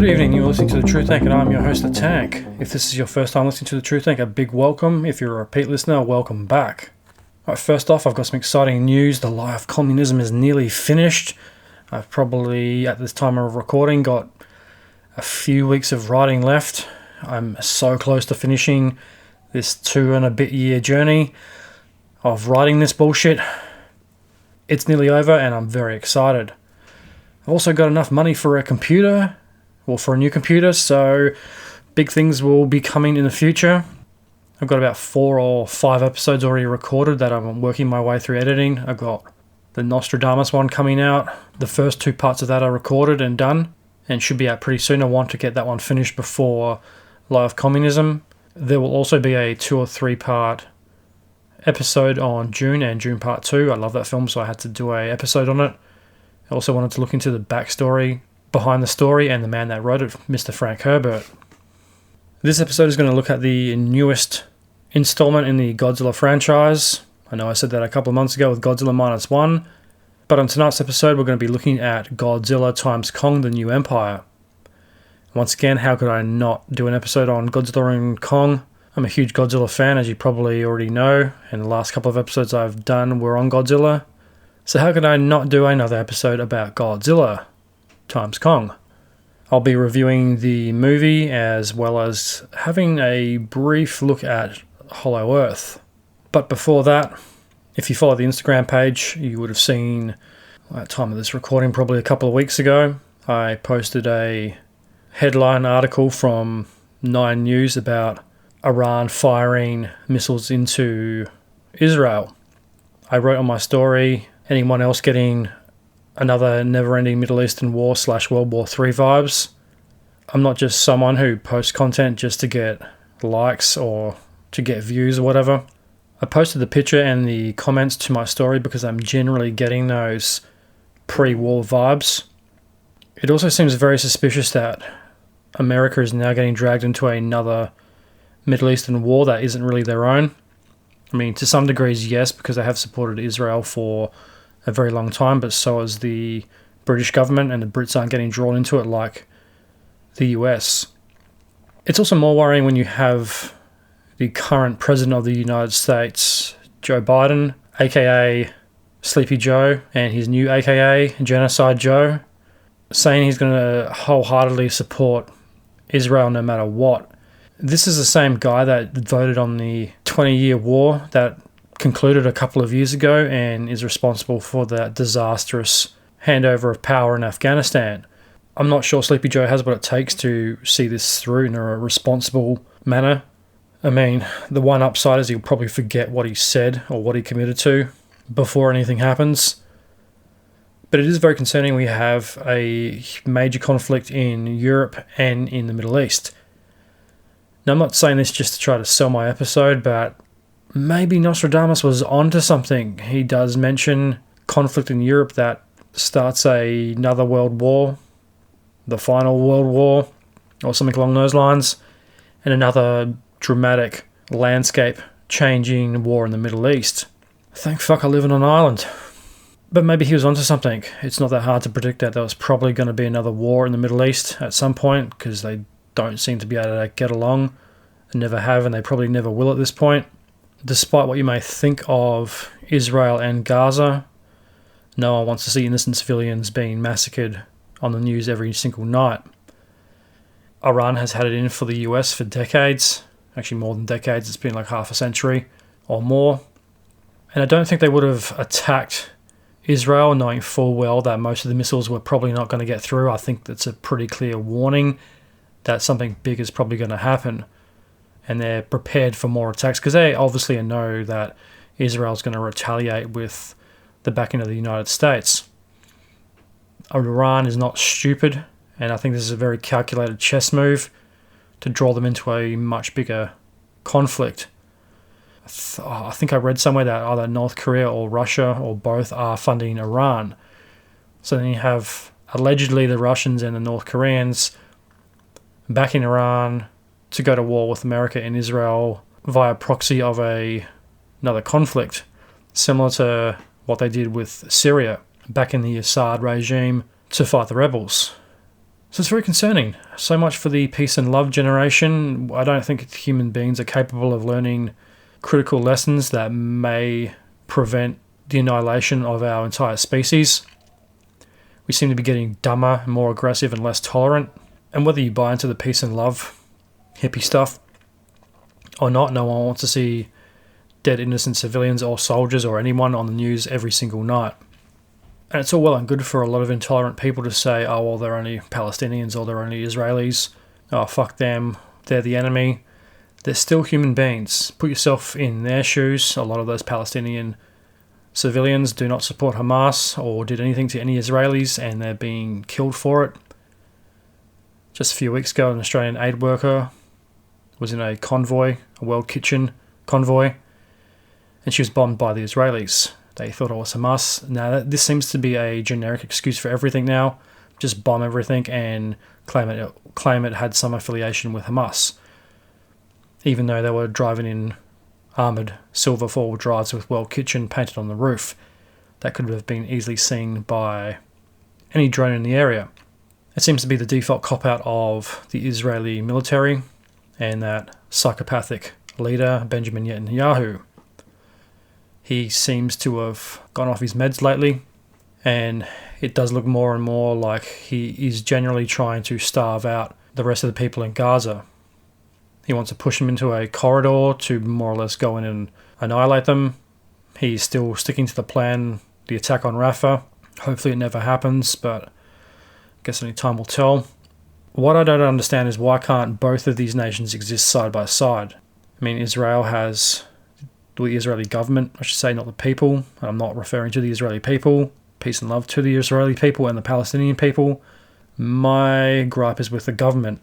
Good evening, you're listening to the Truth Tank and I'm your host, The Tank. If this is your first time listening to the Truth Tank, a big welcome. If you're a repeat listener, welcome back. Alright, first off, I've got some exciting news. The lie of communism is nearly finished. I've probably, at this time of recording, got a few weeks of writing left. I'm so close to finishing this 2.5 year journey of writing this bullshit. It's nearly over and I'm very excited. I've also got enough money for a computer, or for a new computer, so big things will be coming in the future. I've got about 4 or 5 episodes already recorded that I'm working my way through editing. I've got the Nostradamus one coming out. The first 2 parts of that are recorded and done and should be out pretty soon. I want to get that one finished before Lie of Communism. There will also be a 2 or 3 part episode on June and June Part 2. I love that film, so I had to do a episode on it. I also wanted to look into the backstory behind the story and the man that wrote it, Mr. Frank Herbert. This episode is going to look at the newest installment in the Godzilla franchise. I know I said that a couple of months ago with Godzilla Minus One, but on tonight's episode we're going to be looking at Godzilla X Kong, the New Empire. Once again, how could I not do an episode on Godzilla and Kong? I'm a huge Godzilla fan, as you probably already know, and the last couple of episodes I've done were on Godzilla. So how could I not do another episode about Godzilla X Kong? I'll be reviewing the movie as well as having a brief look at Hollow Earth. But before that, if you follow the Instagram page, you would have seen, at the time of this recording, probably a couple of weeks ago, I posted a headline article from 9 News about Iran firing missiles into Israel. I wrote on my story, anyone else getting another never-ending Middle Eastern war / World War III vibes? I'm not just someone who posts content just to get likes or to get views or whatever. I posted the picture and the comments to my story because I'm generally getting those pre-war vibes. It also seems very suspicious that America is now getting dragged into another Middle Eastern war that isn't really their own. I mean, to some degrees, yes, because they have supported Israel for a very long time, but so is the British government, and the Brits aren't getting drawn into it like the US. It's also more worrying when you have the current president of the United States, Joe Biden, aka Sleepy Joe, and his new aka Genocide Joe, saying he's going to wholeheartedly support Israel no matter what. This is the same guy that voted on the 20-year war that concluded a couple of years ago and is responsible for that disastrous handover of power in Afghanistan. I'm not sure Sleepy Joe has what it takes to see this through in a responsible manner. I mean, the one upside is he'll probably forget what he said or what he committed to before anything happens. But it is very concerning we have a major conflict in Europe and in the Middle East. Now, I'm not saying this just to try to sell my episode, but maybe Nostradamus was onto something. He does mention conflict in Europe that starts another world war, the final world war, or something along those lines, and another dramatic landscape-changing war in the Middle East. Thank fuck I live on an island. But maybe he was onto something. It's not that hard to predict that there was probably going to be another war in the Middle East at some point, because they don't seem to be able to get along, and never have, and they probably never will at this point. Despite what you may think of Israel and Gaza, no one wants to see innocent civilians being massacred on the news every single night. Iran has had it in for the US for decades, actually more than decades, it's been like half a century or more. And I don't think they would have attacked Israel knowing full well that most of the missiles were probably not going to get through. I think that's a pretty clear warning that something big is probably going to happen. And they're prepared for more attacks because they obviously know that Israel's going to retaliate with the backing of the United States. Iran is not stupid, and I think this is a very calculated chess move to draw them into a much bigger conflict. I think I read somewhere that either North Korea or Russia or both are funding Iran. So then you have allegedly the Russians and the North Koreans backing Iran to go to war with America and Israel via proxy of another conflict, similar to what they did with Syria back in the Assad regime to fight the rebels. So it's very concerning. So much for the peace and love generation. I don't think human beings are capable of learning critical lessons that may prevent the annihilation of our entire species. We seem to be getting dumber, more aggressive, and less tolerant. And whether you buy into the peace and love hippie stuff or not, no one wants to see dead innocent civilians or soldiers or anyone on the news every single night. And it's all well and good for a lot of intolerant people to say, oh, well, they're only Palestinians or they're only Israelis. Oh, fuck them. They're the enemy. They're still human beings. Put yourself in their shoes. A lot of those Palestinian civilians do not support Hamas or did anything to any Israelis, and they're being killed for it. Just a few weeks ago, an Australian aid worker was in a convoy, a World Kitchen convoy, and she was bombed by the Israelis. They thought it was Hamas. Now, this seems to be a generic excuse for everything now. Just bomb everything and claim it had some affiliation with Hamas. Even though they were driving in armoured silver four-wheel drives with World Kitchen painted on the roof. That could have been easily seen by any drone in the area. It seems to be the default cop-out of the Israeli military and that psychopathic leader, Benjamin Netanyahu. He seems to have gone off his meds lately, and it does look more and more like he is generally trying to starve out the rest of the people in Gaza. He wants to push them into a corridor to more or less go in and annihilate them. He's still sticking to the plan, the attack on Rafa. Hopefully it never happens, but I guess only time will tell. What I don't understand is why can't both of these nations exist side by side? I mean, Israel has the Israeli government, I should say, not the people. I'm not referring to the Israeli people. Peace and love to the Israeli people and the Palestinian people. My gripe is with the government.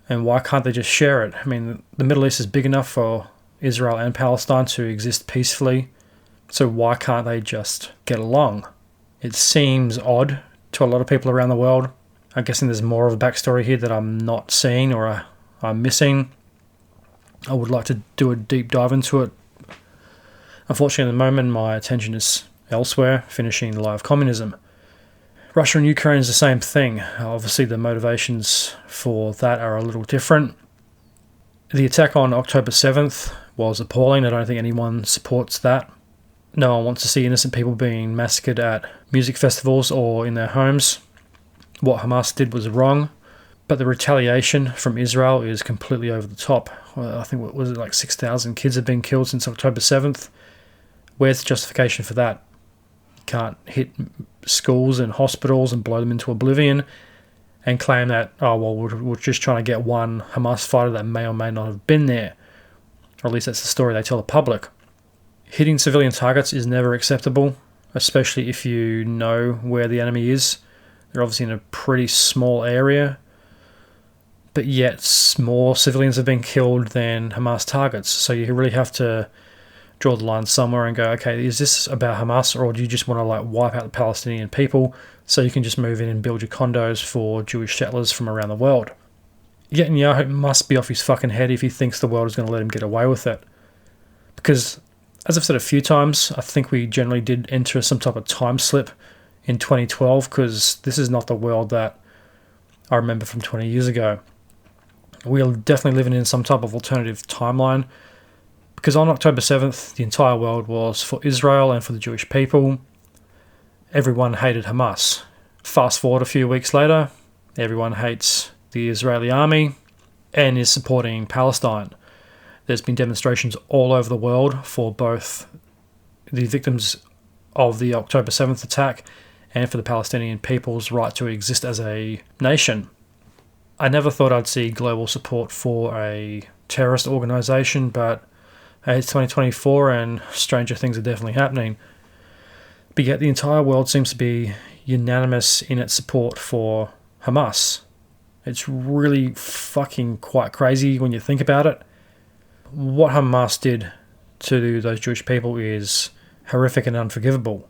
And why can't they just share it? I mean, the Middle East is big enough for Israel and Palestine to exist peacefully. So why can't they just get along? It seems odd to a lot of people around the world. I'm guessing there's more of a backstory here that I'm not seeing or I'm missing. I would like to do a deep dive into it. Unfortunately, at the moment, my attention is elsewhere, finishing the Lie of Communism. Russia and Ukraine is the same thing. Obviously, the motivations for that are a little different. The attack on October 7th was appalling. I don't think anyone supports that. No one wants to see innocent people being massacred at music festivals or in their homes. What Hamas did was wrong, but the retaliation from Israel is completely over the top. I think, what was it, like 6,000 kids have been killed since October 7th. Where's the justification for that? You can't hit schools and hospitals and blow them into oblivion and claim that, oh, well, we're just trying to get one Hamas fighter that may or may not have been there. Or at least that's the story they tell the public. Hitting civilian targets is never acceptable, especially if you know where the enemy is. They're obviously in a pretty small area, but yet more civilians have been killed than Hamas targets. So you really have to draw the line somewhere and go, okay, is this about Hamas, or do you just want to wipe out the Palestinian people so you can just move in and build your condos for Jewish settlers from around the world? Netanyahu must be off his fucking head if he thinks the world is going to let him get away with it. Because, as I've said a few times, I think we generally did enter some type of time slip in 2012, because this is not the world that I remember from 20 years ago. We're definitely living in some type of alternative timeline. Because on October 7th, the entire world was for Israel and for the Jewish people. Everyone hated Hamas. Fast forward a few weeks later, everyone hates the Israeli army and is supporting Palestine. There's been demonstrations all over the world for both the victims of the October 7th attack and for the Palestinian people's right to exist as a nation. I never thought I'd see global support for a terrorist organisation, but it's 2024 and stranger things are definitely happening. But yet the entire world seems to be unanimous in its support for Hamas. It's really fucking quite crazy when you think about it. What Hamas did to those Jewish people is horrific and unforgivable.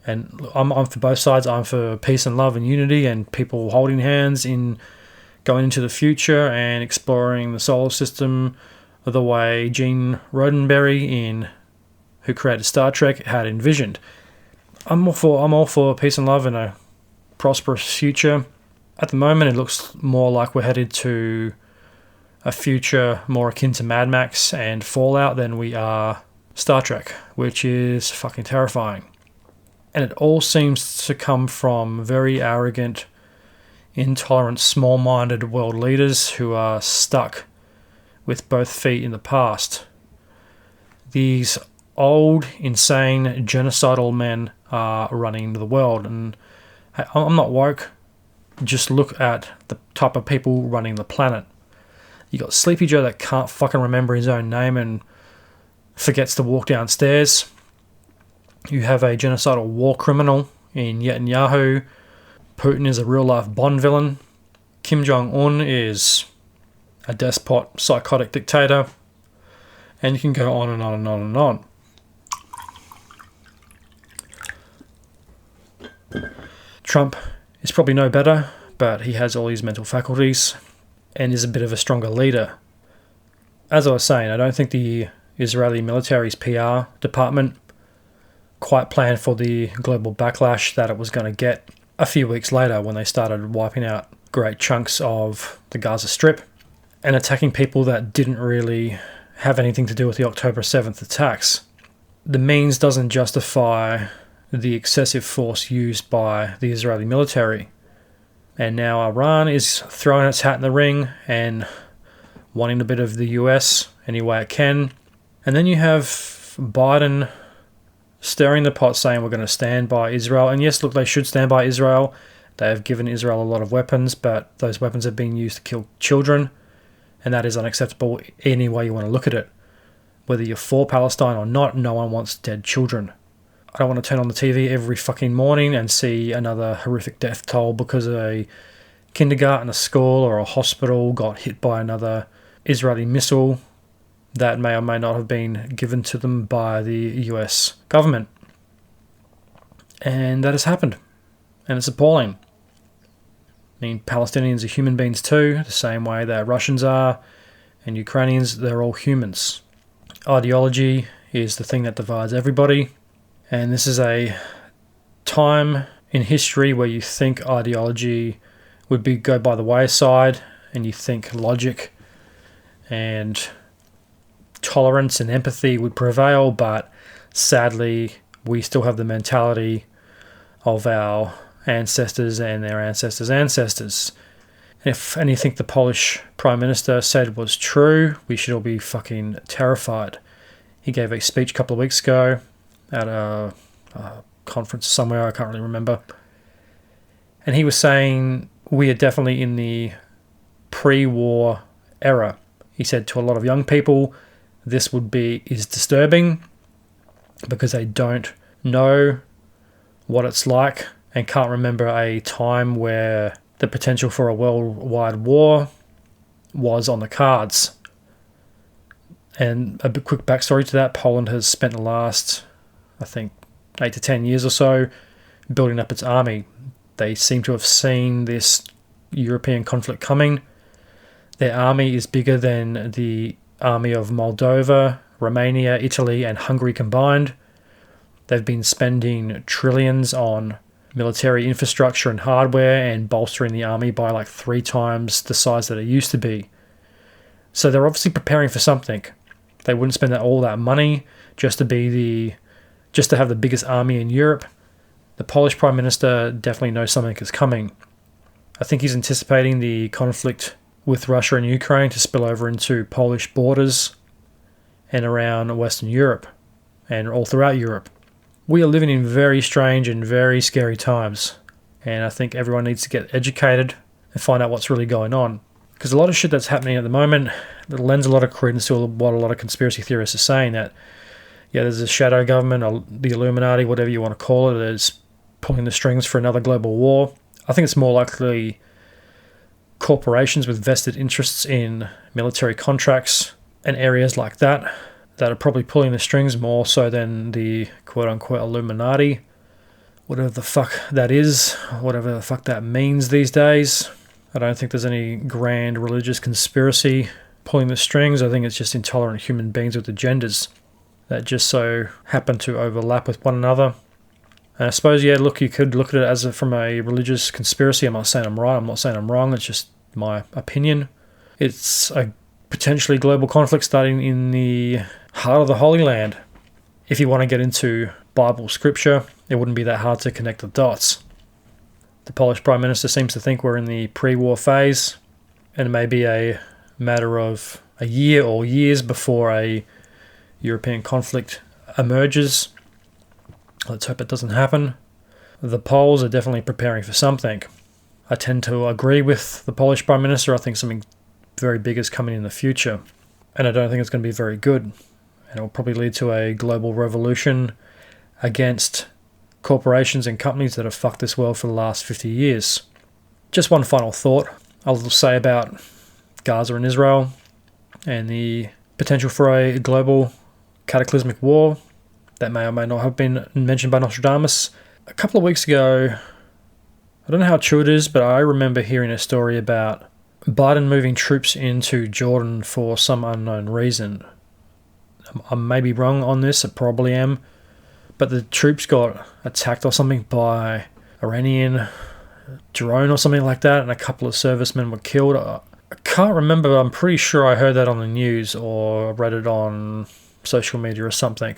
And I'm for both sides. I'm for peace and love and unity and people holding hands in going into the future and exploring the solar system the way Gene Roddenberry, who created Star Trek, had envisioned. I'm all for peace and love and a prosperous future. At the moment, it looks more like we're headed to a future more akin to Mad Max and Fallout than we are Star Trek, which is fucking terrifying. And it all seems to come from very arrogant, intolerant, small-minded world leaders who are stuck with both feet in the past. These old, insane, genocidal men are running the world. And I'm not woke. Just look at the type of people running the planet. You got Sleepy Joe that can't fucking remember his own name and forgets to walk downstairs. You have a genocidal war criminal in Netanyahu. Putin is a real-life Bond villain. Kim Jong-un is a despot, psychotic dictator. And you can go on and on and on and on. Trump is probably no better, but he has all his mental faculties and is a bit of a stronger leader. As I was saying, I don't think the Israeli military's PR department quite planned for the global backlash that it was going to get a few weeks later when they started wiping out great chunks of the Gaza Strip and attacking people that didn't really have anything to do with the October 7th attacks. The means doesn't justify the excessive force used by the Israeli military. And now Iran is throwing its hat in the ring and wanting a bit of the US any way it can. And then you have Biden stirring the pot saying we're going to stand by Israel. And yes, look, they should stand by Israel. They have given Israel a lot of weapons, but those weapons have been used to kill children. And that is unacceptable any way you want to look at it. Whether you're for Palestine or not, no one wants dead children. I don't want to turn on the TV every fucking morning and see another horrific death toll because a kindergarten, a school, or a hospital got hit by another Israeli missile that may or may not have been given to them by the US government. And that has happened. And it's appalling. I mean, Palestinians are human beings too, the same way that Russians are, and Ukrainians, they're all humans. Ideology is the thing that divides everybody. And this is a time in history where you think ideology would go by the wayside, and you think logic and tolerance and empathy would prevail, but sadly we still have the mentality of our ancestors and their ancestors' ancestors. If anything the Polish Prime Minister said was true, we should all be fucking terrified. He gave a speech a couple of weeks ago at a conference somewhere, I can't really remember. And he was saying we are definitely in the pre-war era. He said to a lot of young people, this is disturbing because they don't know what it's like and can't remember a time where the potential for a worldwide war was on the cards. And a quick backstory to that, Poland has spent the last, I think, 8 to 10 years or so building up its army. They seem to have seen this European conflict coming. Their army is bigger than the army of Moldova, Romania, Italy, and Hungary combined. They've been spending trillions on military infrastructure and hardware and bolstering the army by like 3 times the size that it used to be. So they're obviously preparing for something. They wouldn't spend all that money just to have the biggest army in Europe. The Polish Prime Minister definitely knows something is coming. I think he's anticipating the conflict with Russia and Ukraine to spill over into Polish borders and around Western Europe and all throughout Europe. We are living in very strange and very scary times, and I think everyone needs to get educated and find out what's really going on. Because a lot of shit that's happening at the moment, it lends a lot of credence to what a lot of conspiracy theorists are saying, that there's a shadow government, or the Illuminati, whatever you want to call it, that is pulling the strings for another global war. I think it's more likely corporations with vested interests in military contracts and areas like that are probably pulling the strings more so than the quote-unquote Illuminati. Whatever the fuck that is, whatever the fuck that means these days. I don't think there's any grand religious conspiracy pulling the strings. I think it's just intolerant human beings with agendas that just so happen to overlap with one another. And I suppose, yeah, look, you could look at it from a religious conspiracy. I'm not saying I'm right, I'm not saying I'm wrong, it's just my opinion. It's a potentially global conflict starting in the heart of the Holy Land. If you want to get into Bible scripture, it wouldn't be that hard to connect the dots. The Polish Prime Minister seems to think we're in the pre-war phase, and it may be a matter of a year or years before a European conflict emerges. Let's hope it doesn't happen. The Poles are definitely preparing for something. I tend to agree with the Polish Prime Minister. I think something very big is coming in the future, and I don't think it's going to be very good. And it will probably lead to a global revolution against corporations and companies that have fucked this world for the last 50 years. Just one final thought I'll say about Gaza and Israel and the potential for a global cataclysmic war that may or may not have been mentioned by Nostradamus. A couple of weeks ago, I don't know how true it is, but I remember hearing a story about Biden moving troops into Jordan for some unknown reason. I may be wrong on this, I probably am, but the troops got attacked or something by Iranian drone or something like that, and a couple of servicemen were killed. I can't remember, but I'm pretty sure I heard that on the news or read it on social media or something.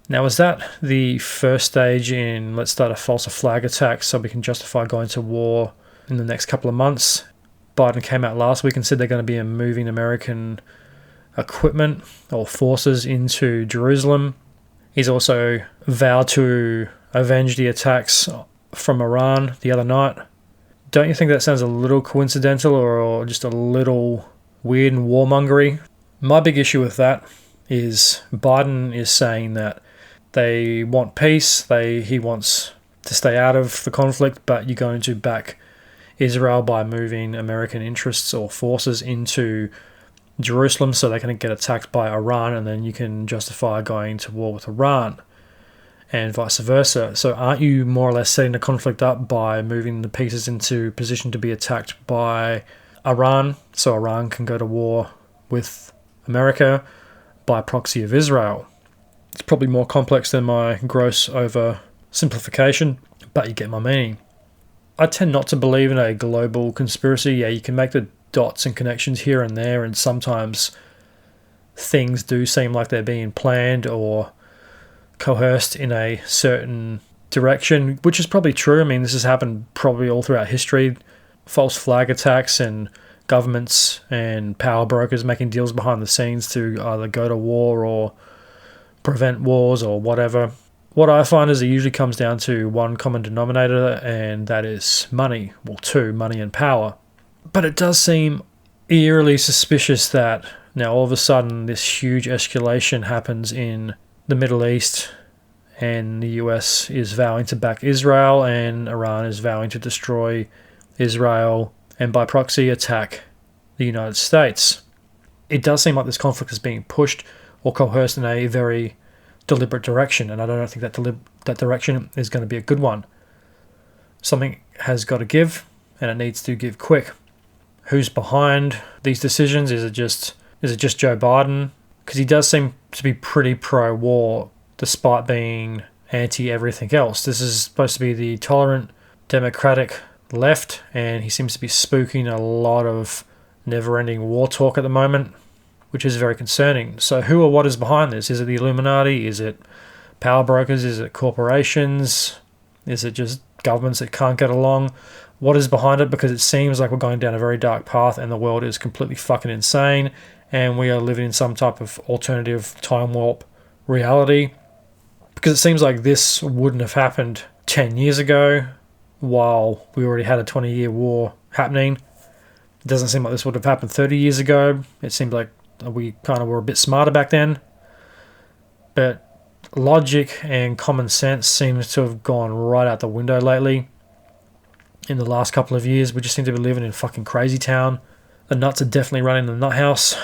Now, is that the first stage in let's start a false flag attack so we can justify going to war in the next couple of months? Biden came out last week and said they're going to be moving American equipment or forces into Jerusalem. He's also vowed to avenge the attacks from Iran the other night. Don't you think that sounds a little coincidental or just a little weird and warmongery? My big issue with that is Biden is saying that they want peace, he wants to stay out of the conflict, but you're going to back Israel by moving American interests or forces into Jerusalem so they can get attacked by Iran, and then you can justify going to war with Iran and vice versa. So aren't you more or less setting the conflict up by moving the pieces into position to be attacked by Iran so Iran can go to war with America by proxy of Israel? It's probably more complex than my gross oversimplification, but you get my meaning. I tend not to believe in a global conspiracy. Yeah, you can make the dots and connections here and there, and sometimes things do seem like they're being planned or coerced in a certain direction, which is probably true. I mean, this has happened probably all throughout history. False flag attacks and governments and power brokers making deals behind the scenes to either go to war or prevent wars or whatever. What I find is it usually comes down to one common denominator, and that is money. Well, two, money and power. But it does seem eerily suspicious that now all of a sudden this huge escalation happens in the Middle East, and the US is vowing to back Israel, and Iran is vowing to destroy Israel and by proxy attack the United States. It does seem like this conflict is being pushed or coerced in a very deliberate direction, and I don't think that direction is going to be a good one. Something has got to give, and it needs to give quick. Who's behind these decisions? Is it just Joe Biden? Because he does seem to be pretty pro-war, despite being anti-everything else. This is supposed to be the tolerant, democratic left, and he seems to be spooking a lot of never-ending war talk at the moment, which is very concerning. So who or what is behind this? Is it the Illuminati? Is it power brokers? Is it corporations? Is it just governments that can't get along? What is behind it? Because it seems like we're going down a very dark path and the world is completely fucking insane, and we are living in some type of alternative time warp reality. Because it seems like this wouldn't have happened 10 years ago while we already had a 20-year war happening. It doesn't seem like this would have happened 30 years ago. It seemed like we kind of were a bit smarter back then. But logic and common sense seems to have gone right out the window lately. In the last couple of years, we just seem to be living in fucking crazy town. The nuts are definitely running the nut house,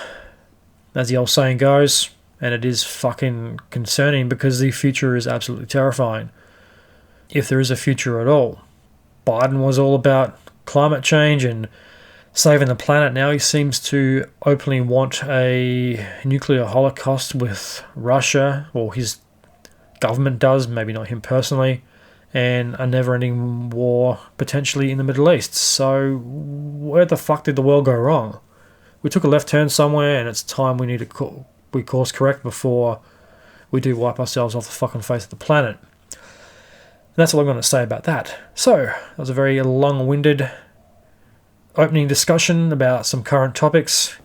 as the old saying goes. And it is fucking concerning because the future is absolutely terrifying. If there is a future at all. Biden was all about climate change and saving the planet. Now he seems to openly want a nuclear holocaust with Russia, or his government does, maybe not him personally, and a never-ending war potentially in the Middle East. So where the fuck did the world go wrong? We took a left turn somewhere, and it's time we need to we course correct before we do wipe ourselves off the fucking face of the planet. And that's all I'm going to say about that. So, that was a very long-winded opening discussion about some current topics.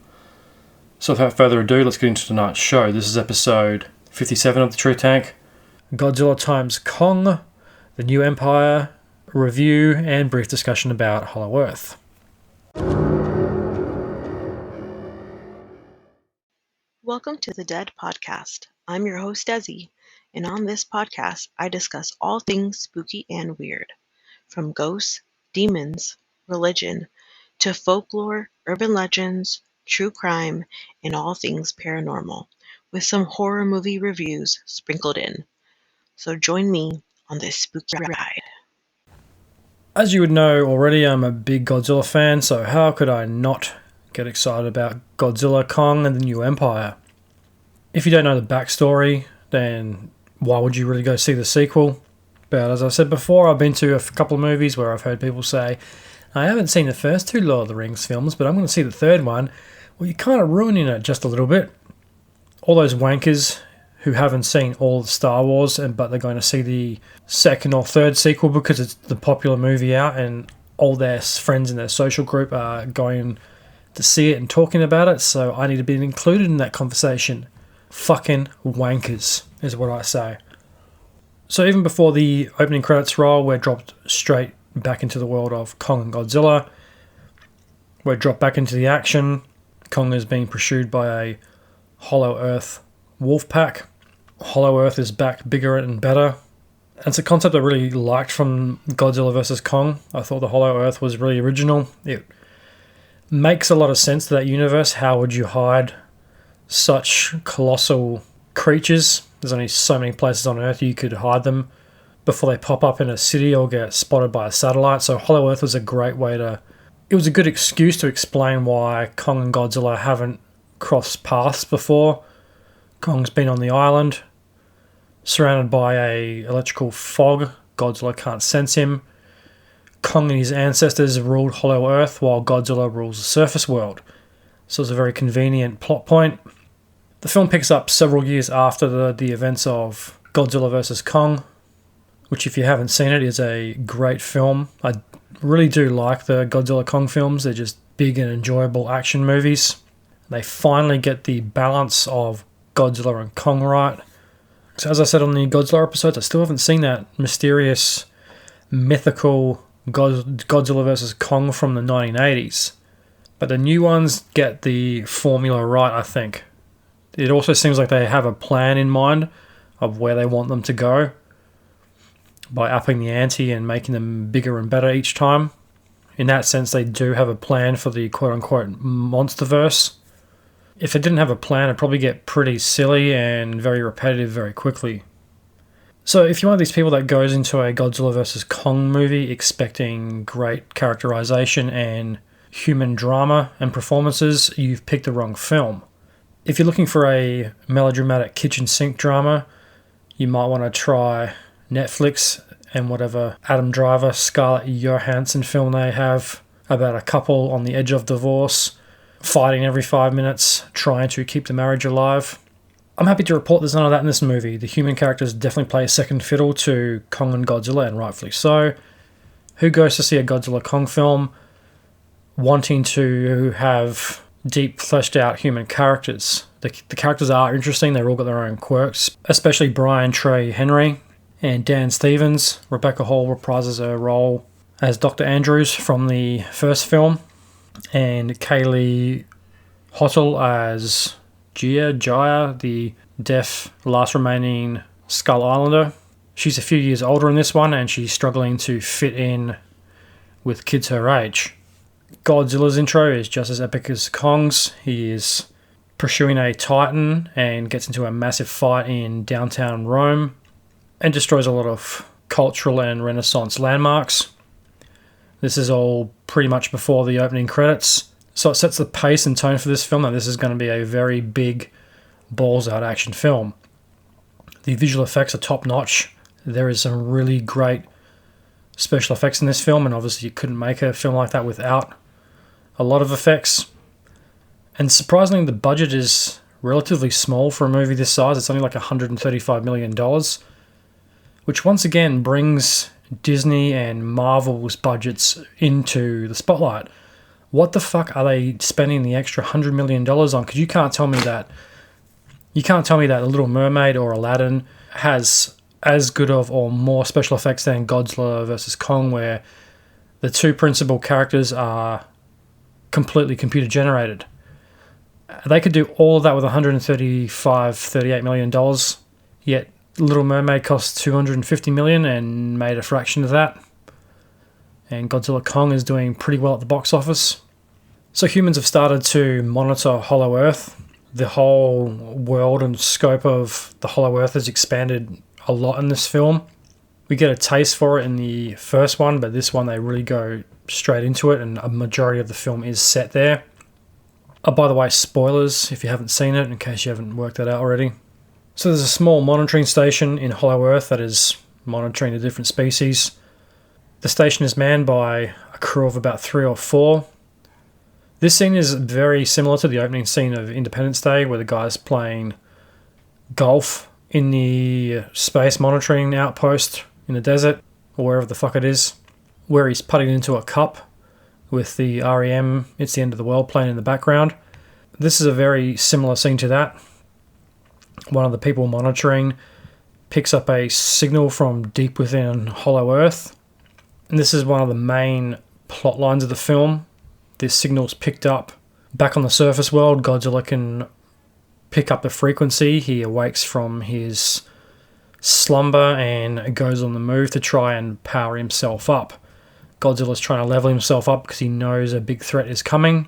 So without further ado, let's get into tonight's show. This is episode 57 of the Truth Tank. Godzilla x Kong, the New Empire, review, and brief discussion about Hollow Earth. Welcome to the Dead Podcast. I'm your host, Desi, and on this podcast, I discuss all things spooky and weird, from ghosts, demons, religion, to folklore, urban legends, true crime, and all things paranormal, with some horror movie reviews sprinkled in. So join me on this spooky ride. As you would know already, I'm a big Godzilla fan, so how could I not get excited about Godzilla Kong and the New Empire? If you don't know the backstory, then why would you really go see the sequel? But as I said before, I've been to a couple of movies where I've heard people say, I haven't seen the first two Lord of the Rings films, but I'm going to see the third one. Well, you're kind of ruining it just a little bit. All those wankers who haven't seen all of Star Wars, but they're going to see the second or third sequel because it's the popular movie out and all their friends in their social group are going to see it and talking about it, so I need to be included in that conversation. Fucking wankers is what I say. So even before the opening credits roll, we're dropped straight back into the world of Kong and Godzilla. We're dropped back into the action. Kong is being pursued by a Hollow Earth wolf pack. Hollow Earth is back bigger and better. And it's a concept I really liked from Godzilla vs. Kong. I thought the Hollow Earth was really original. It makes a lot of sense to that universe. How would you hide such colossal creatures? There's only so many places on Earth you could hide them before they pop up in a city or get spotted by a satellite. So Hollow Earth was a great way to... It was a good excuse to explain why Kong and Godzilla haven't crossed paths before. Kong's been on the island, surrounded by a electrical fog. Godzilla can't sense him. Kong and his ancestors ruled Hollow Earth while Godzilla rules the surface world. So it's a very convenient plot point. The film picks up several years after the events of Godzilla vs. Kong, which if you haven't seen it is a great film. I really do like the Godzilla Kong films. They're just big and enjoyable action movies. They finally get the balance of Godzilla and Kong right. So as I said on the Godzilla episodes, I still haven't seen that mysterious, mythical Godzilla vs. Kong from the 1980s. But the new ones get the formula right, I think. It also seems like they have a plan in mind of where they want them to go by upping the ante and making them bigger and better each time. In that sense, they do have a plan for the quote-unquote monsterverse. If they didn't have a plan, it'd probably get pretty silly and very repetitive very quickly. So if you're one of these people that goes into a Godzilla vs. Kong movie expecting great characterization and human drama and performances, you've picked the wrong film. If you're looking for a melodramatic kitchen sink drama, you might want to try Netflix and whatever Adam Driver, Scarlett Johansson film they have about a couple on the edge of divorce, fighting every 5 minutes, trying to keep the marriage alive. I'm happy to report there's none of that in this movie. The human characters definitely play second fiddle to Kong and Godzilla, and rightfully so. Who goes to see a Godzilla Kong film wanting to have deep, fleshed out human characters? The characters are interesting. They've all got their own quirks, especially Brian Trey Henry and Dan Stevens. Rebecca Hall reprises her role as Dr. Andrews from the first film, and Kaylee Hottle as Jaya, the deaf last remaining Skull Islander. She's a few years older in this one, and she's struggling to fit in with kids her age. Godzilla's intro is just as epic as Kong's. He is pursuing a Titan and gets into a massive fight in downtown Rome and destroys a lot of cultural and Renaissance landmarks. This is all pretty much before the opening credits, so it sets the pace and tone for this film that this is going to be a very big, balls-out action film. The visual effects are top-notch. There is some really great special effects in this film, and obviously you couldn't make a film like that without a lot of effects. And surprisingly, the budget is relatively small for a movie this size. It's only like $135 million, which once again brings Disney and Marvel's budgets into the spotlight. What the fuck are they spending the extra $100 million on? Because you can't tell me that The Little Mermaid or Aladdin has as good of or more special effects than Godzilla vs. Kong, where the two principal characters are completely computer generated. They could do all of that with $38 million, yet Little Mermaid cost $250 million and made a fraction of that. And Godzilla Kong is doing pretty well at the box office. So humans have started to monitor Hollow Earth. The whole world and scope of the Hollow Earth has expanded a lot in this film. We get a taste for it in the first one, but this one they really go straight into it, and a majority of the film is set there. Oh, by the way, spoilers if you haven't seen it, in case you haven't worked that out already. So there's a small monitoring station in Hollow Earth that is monitoring the different species. The station is manned by a crew of about 3 or 4. This scene is very similar to the opening scene of Independence Day, where the guy's playing golf in the space monitoring outpost in the desert, or wherever the fuck it is, where he's putting into a cup with the REM, It's the End of the World, playing in the background. This is a very similar scene to that. One of the people monitoring picks up a signal from deep within Hollow Earth. And this is one of the main plot lines of the film. This signal's picked up back on the surface world. Godzilla can pick up the frequency. He awakes from his slumber and goes on the move to try and power himself up. Godzilla's trying to level himself up because he knows a big threat is coming.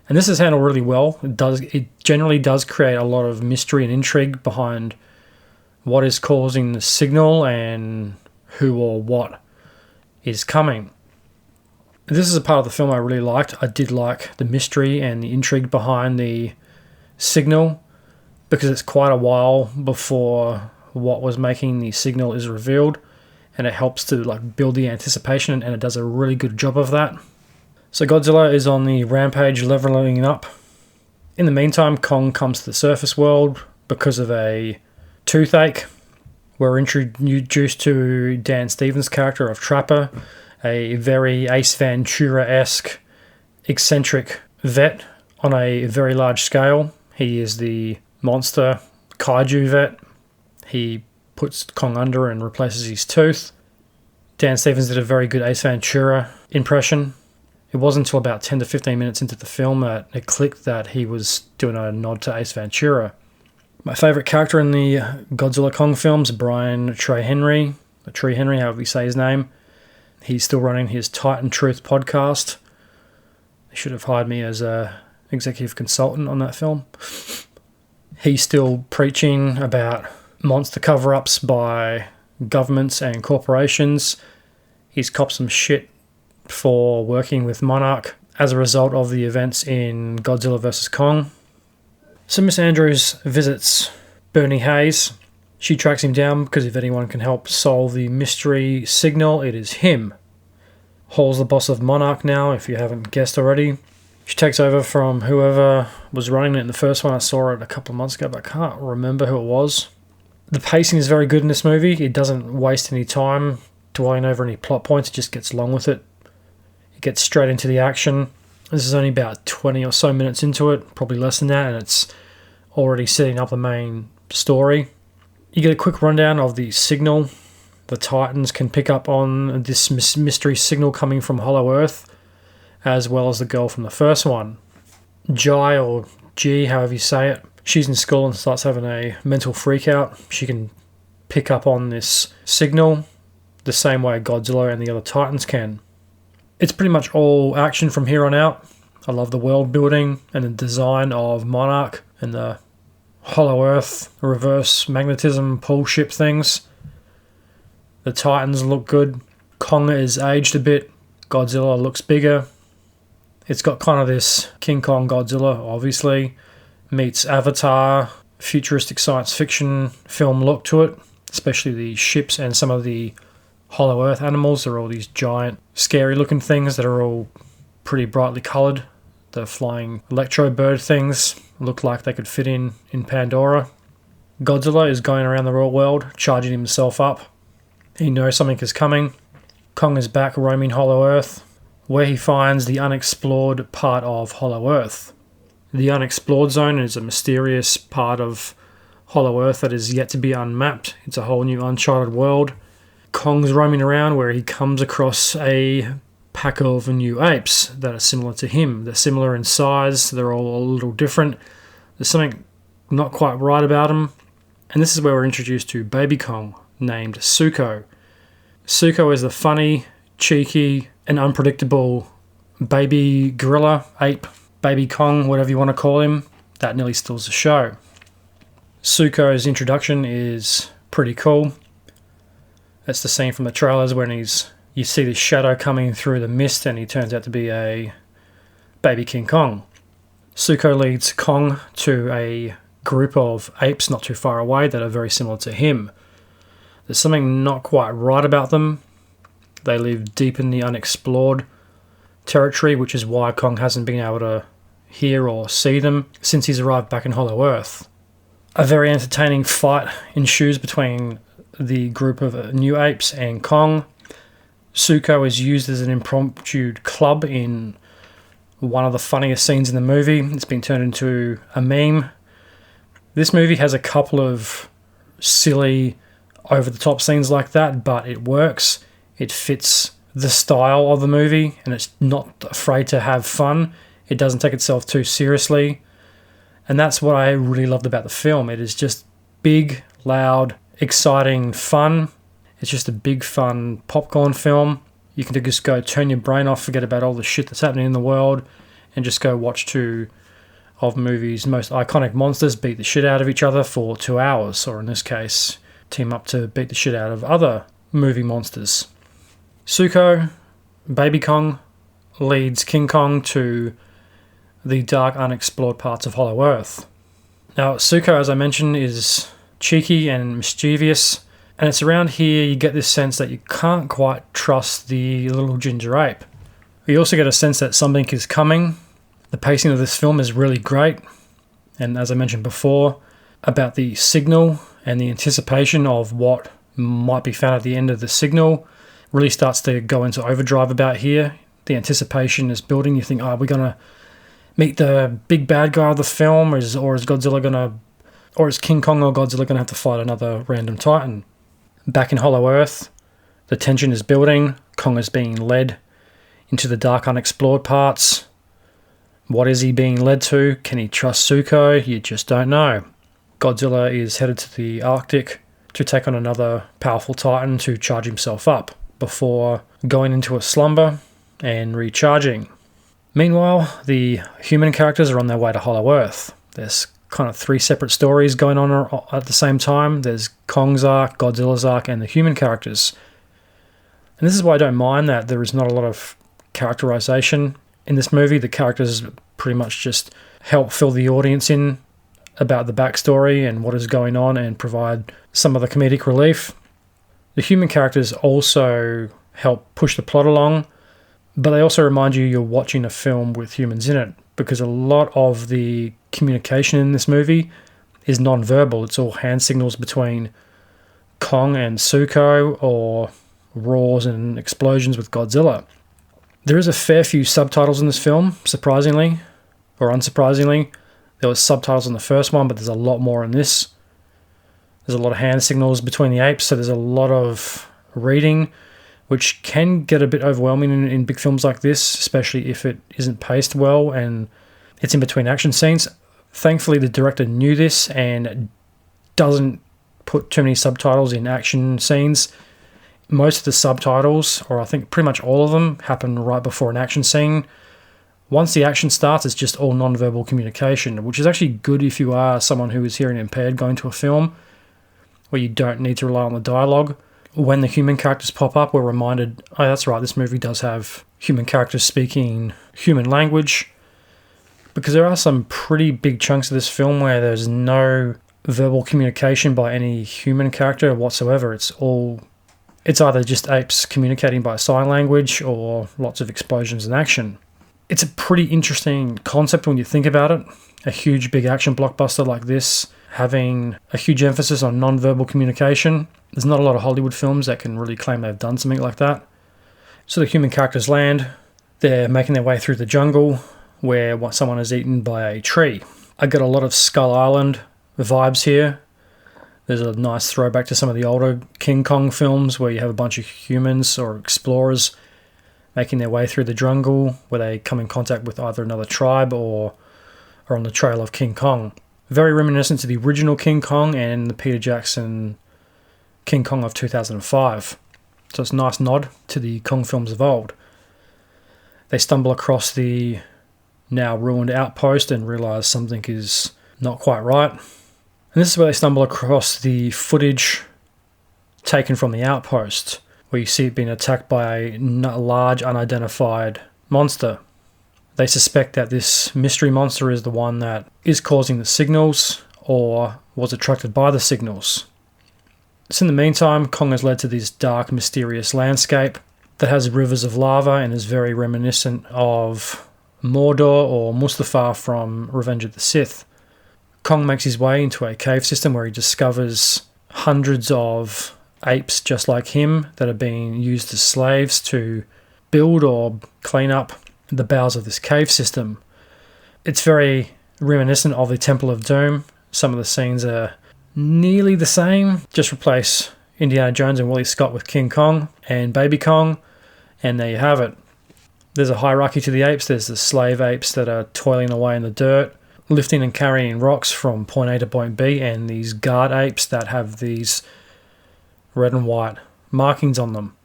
And this is handled really well. It generally does create a lot of mystery and intrigue behind what is causing the signal and who or what is coming. This is a part of the film I really liked. I did like the mystery and the intrigue behind the signal, because it's quite a while before what was making the signal is revealed, and it helps to build the anticipation, and it does a really good job of that. So Godzilla is on the rampage, leveling up. In the meantime, Kong comes to the surface world because of a toothache. We're introduced to Dan Stevens' character of Trapper, a very Ace Ventura-esque, eccentric vet on a very large scale. He is the monster kaiju vet. He puts Kong under and replaces his tooth. Dan Stevens did a very good Ace Ventura impression. It wasn't until about 10 to 15 minutes into the film that it clicked that he was doing a nod to Ace Ventura. My favourite character in the Godzilla Kong films, Brian Trey Henry, or Tree Henry, however you say his name. He's still running his Titan Truth podcast. They should have hired me as a executive consultant on that film. He's still preaching about monster cover-ups by governments and corporations. He's copped some shit for working with Monarch as a result of the events in Godzilla vs. Kong. So Miss Andrews visits Bernie Hayes. She tracks him down because if anyone can help solve the mystery signal, it is him. Hall's the boss of Monarch now, if you haven't guessed already. She takes over from whoever was running it in the first one. I saw it a couple of months ago, but I can't remember who it was. The pacing is very good in this movie. It doesn't waste any time dwelling over any plot points. It just gets along with it. It gets straight into the action. This is only about 20 or so minutes into it, probably less than that, and it's already setting up the main story. You get a quick rundown of the signal. The Titans can pick up on this mystery signal coming from Hollow Earth, as well as the girl from the first one. Jai, or G, however you say it, she's in school and starts having a mental freak out. She can pick up on this signal the same way Godzilla and the other Titans can. It's pretty much all action from here on out. I love the world building and the design of Monarch and the Hollow Earth reverse magnetism pull ship things. The Titans look good. Kong is aged a bit. Godzilla looks bigger. It's got kind of this King Kong Godzilla, obviously, meets Avatar, futuristic science fiction film look to it, especially the ships and some of the Hollow Earth animals. They're all these giant, scary looking things that are all pretty brightly coloured. The flying electro bird things look like they could fit in Pandora. Godzilla is going around the real world, charging himself up. He knows something is coming. Kong is back roaming Hollow Earth, where he finds the unexplored part of Hollow Earth. The unexplored zone is a mysterious part of Hollow Earth that is yet to be unmapped. It's a whole new uncharted world. Kong's roaming around where he comes across a pack of new apes that are similar to him. They're similar in size, they're all a little different. There's something not quite right about them. And this is where we're introduced to Baby Kong, named Suko. Suko is the funny, cheeky, and unpredictable baby gorilla, ape, Baby Kong, whatever you want to call him. That nearly steals the show. Suko's introduction is pretty cool. That's the scene from the trailers when you see this shadow coming through the mist and he turns out to be a baby King Kong. Suko leads Kong to a group of apes not too far away that are very similar to him. There's something not quite right about them. They live deep in the unexplored territory, which is why Kong hasn't been able to hear or see them since he's arrived back in Hollow Earth. A very entertaining fight ensues between the group of new apes and Kong. Suko is used as an impromptu club in one of the funniest scenes in the movie. It's been turned into a meme. This movie has a couple of silly, over-the-top scenes like that, but it works. It fits the style of the movie, and it's not afraid to have fun. It doesn't take itself too seriously. And that's what I really loved about the film. It is just big, loud, exciting fun. It's just a big, fun popcorn film. You can just go turn your brain off, forget about all the shit that's happening in the world, and just go watch two of movies' most iconic monsters beat the shit out of each other for 2 hours, or in this case, team up to beat the shit out of other movie monsters. Suko, Baby Kong, leads King Kong to the dark, unexplored parts of Hollow Earth. Now, Suko, as I mentioned, is cheeky and mischievous, and it's around here you get this sense that you can't quite trust the little ginger ape. You also get a sense that something is coming. The pacing of this film is really great, and as I mentioned before, about the signal and the anticipation of what might be found at the end of the signal really starts to go into overdrive about here. The anticipation is building. You think, we're going to meet the big bad guy of the film, or is King Kong or Godzilla going to have to fight another random titan? Back in Hollow Earth, the tension is building. Kong is being led into the dark, unexplored parts. What is he being led to? Can he trust Suko? You just don't know. Godzilla is headed to the Arctic to take on another powerful titan to charge himself up before going into a slumber and recharging. Meanwhile, the human characters are on their way to Hollow Earth. There's kind of 3 separate stories going on at the same time. There's Kong's arc, Godzilla's arc, and the human characters. And this is why I don't mind that there is not a lot of characterization in this movie. The characters pretty much just help fill the audience in about the backstory and what is going on and provide some of the comedic relief. The human characters also help push the plot along, but they also remind you you're watching a film with humans in it, because a lot of the communication in this movie is non-verbal. It's all hand signals between Kong and Suko, or roars and explosions with Godzilla. There is a fair few subtitles in this film, surprisingly, or unsurprisingly. There was subtitles in the first one, but there's a lot more in this. There's a lot of hand signals between the apes, so there's a lot of reading, which can get a bit overwhelming in big films like this, especially if it isn't paced well and it's in between action scenes. Thankfully, the director knew this and doesn't put too many subtitles in action scenes. Most of the subtitles, or I think pretty much all of them, happen right before an action scene. Once the action starts, it's just all non-verbal communication, which is actually good if you are someone who is hearing impaired going to a film where you don't need to rely on the dialogue. When the human characters pop up, we're reminded, oh, that's right, this movie does have human characters speaking human language, because there are some pretty big chunks of this film where there's no verbal communication by any human character whatsoever. It's all It's either just apes communicating by sign language or lots of explosions and action. It's a pretty interesting concept when you think about it. A huge big action blockbuster like this having a huge emphasis on non-verbal communication. There's not a lot of Hollywood films that can really claim they've done something like that. So the human characters land. They're making their way through the jungle where someone is eaten by a tree. I got a lot of Skull Island vibes here. There's a nice throwback to some of the older King Kong films where you have a bunch of humans or explorers making their way through the jungle where they come in contact with either another tribe or are on the trail of King Kong. Very reminiscent to the original King Kong and the Peter Jackson King Kong of 2005. So it's a nice nod to the Kong films of old. They stumble across the now ruined outpost and realise something is not quite right. And this is where they stumble across the footage taken from the outpost, where you see it being attacked by a large unidentified monster. They suspect that this mystery monster is the one that is causing the signals or was attracted by the signals. So in the meantime, Kong has led to this dark, mysterious landscape that has rivers of lava and is very reminiscent of Mordor or Mustafar from Revenge of the Sith. Kong makes his way into a cave system where he discovers hundreds of apes just like him that are being used as slaves to build or clean up the bowels of this cave system. It's very reminiscent of the Temple of Doom. Some of the scenes are nearly the same. Just replace Indiana Jones and Willie Scott with King Kong and Baby Kong, and there you have it. There's a hierarchy to the apes. There's the slave apes that are toiling away in the dirt, lifting and carrying rocks from point A to point B, and these guard apes that have these red and white markings on them.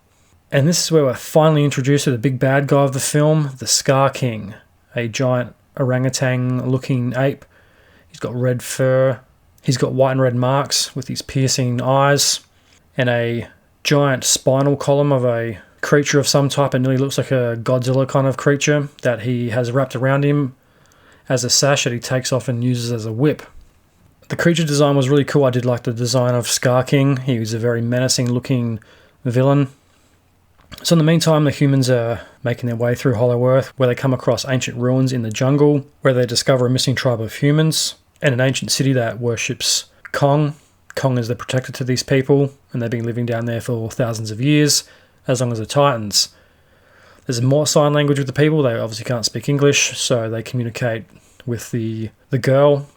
And this is where we're finally introduced to the big bad guy of the film, the Scar King, a giant orangutan-looking ape. He's got red fur. He's got white and red marks with these piercing eyes and a giant spinal column of a creature of some type. It nearly looks like a Godzilla kind of creature that he has wrapped around him as a sash that he takes off and uses as a whip. The creature design was really cool. I did like the design of Scar King. He was a very menacing looking villain. So in the meantime, the humans are making their way through Hollow Earth, where they come across ancient ruins in the jungle, where they discover a missing tribe of humans and an ancient city that worships Kong. Kong is the protector to these people, and they've been living down there for thousands of years, as long as the Titans. There's more sign language with the people. They obviously can't speak English, so they communicate with the girl.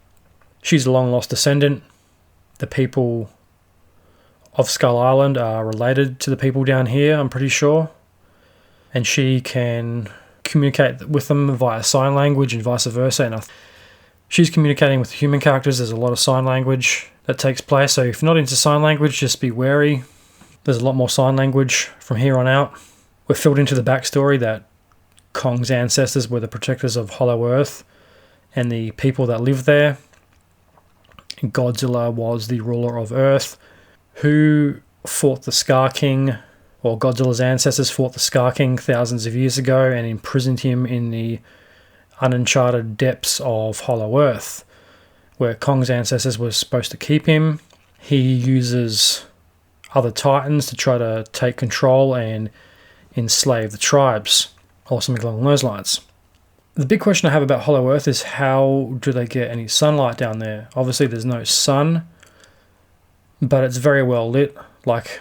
She's a long-lost descendant. The people of Skull Island are related to the people down here, I'm pretty sure. And she can communicate with them via sign language and vice versa. And she's communicating with the human characters. There's a lot of sign language that takes place. So if you're not into sign language, just be wary. There's a lot more sign language from here on out. We're filled into the backstory that Kong's ancestors were the protectors of Hollow Earth and the people that live there. Godzilla was the ruler of Earth, who fought the Scar King, or Godzilla's ancestors fought the Scar King thousands of years ago and imprisoned him in the uncharted depths of Hollow Earth, where Kong's ancestors were supposed to keep him. He uses other titans to try to take control and enslave the tribes, or something along those lines. The big question I have about Hollow Earth is, how do they get any sunlight down there? Obviously there's no sun, but it's very well lit like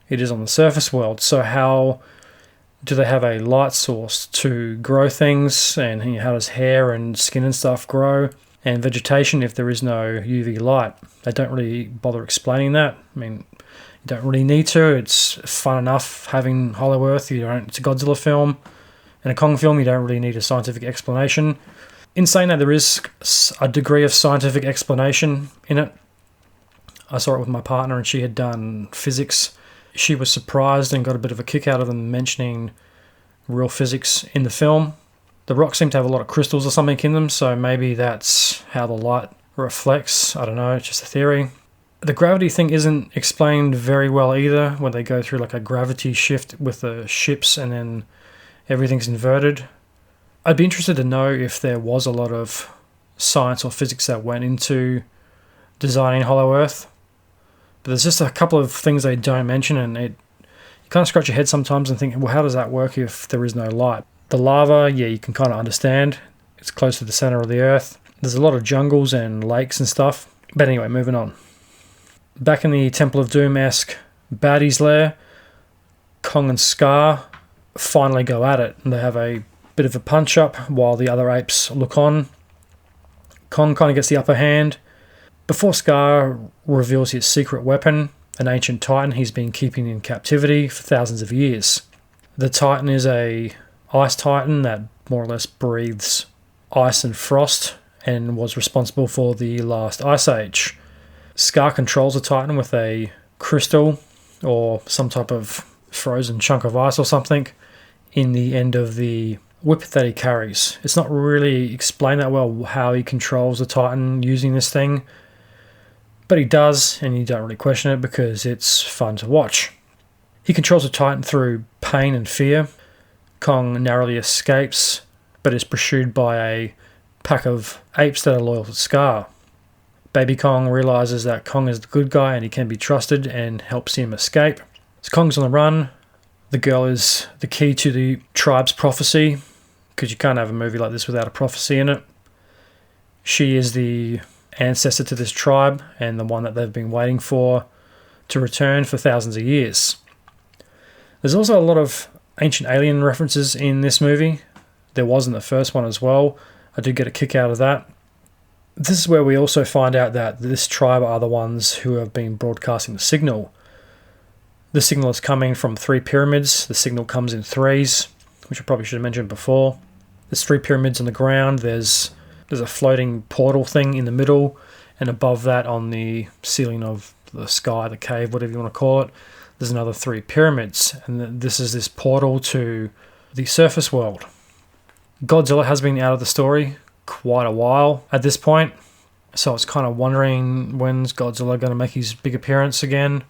it is on the surface world. So how do they have a light source to grow things, and how does hair and skin and stuff grow, and vegetation if there is no UV light? They don't really bother explaining that. I mean, you don't really need to. It's fun enough having Hollow Earth. It's a Godzilla film. In a Kong film, you don't really need a scientific explanation. In saying that, there is a degree of scientific explanation in it. I saw it with my partner and she had done physics. She was surprised and got a bit of a kick out of them mentioning real physics in the film. The rocks seem to have a lot of crystals or something in them, so maybe that's how the light reflects. I don't know, it's just a theory. The gravity thing isn't explained very well either, when they go through like a gravity shift with the ships and then everything's inverted. I'd be interested to know if there was a lot of science or physics that went into designing Hollow Earth. But there's just a couple of things they don't mention, and You kind of scratch your head sometimes and think, well, how does that work if there is no light? The lava, yeah, you can kind of understand. It's close to the center of the earth. There's a lot of jungles and lakes and stuff. But anyway, moving on. Back in the Temple of Doom-esque baddies lair, Kong and Scar finally go at it. And they have a bit of a punch-up while the other apes look on. Kong kind of gets the upper hand before Scar reveals his secret weapon, an ancient titan he's been keeping in captivity for thousands of years. The titan is a ice titan that more or less breathes ice and frost and was responsible for the last ice age. Scar controls the titan with a crystal or some type of frozen chunk of ice or something in the end of the whip that he carries. It's not really explained that well how he controls the titan using this thing, but he does, and you don't really question it because it's fun to watch. He controls the titan through pain and fear. Kong narrowly escapes, but is pursued by a pack of apes that are loyal to Scar. Baby Kong realizes that Kong is the good guy and he can be trusted and helps him escape. As Kong's on the run, the girl is the key to the tribe's prophecy, because you can't have a movie like this without a prophecy in it. She is the ancestor to this tribe and the one that they've been waiting for to return for thousands of years. There's also a lot of ancient alien references in this movie. There was in the first one as well. I did get a kick out of that. This is where we also find out that this tribe are the ones who have been broadcasting the signal. The signal is coming from 3 pyramids. The signal comes in threes, which I probably should have mentioned before. There's 3 pyramids on the ground. There's a floating portal thing in the middle, and above that on the ceiling of the sky, the cave, whatever you want to call it, there's another 3 pyramids, and this is this portal to the surface world. Godzilla has been out of the story quite a while at this point, so it's kind of wondering when's Godzilla going to make his big appearance again,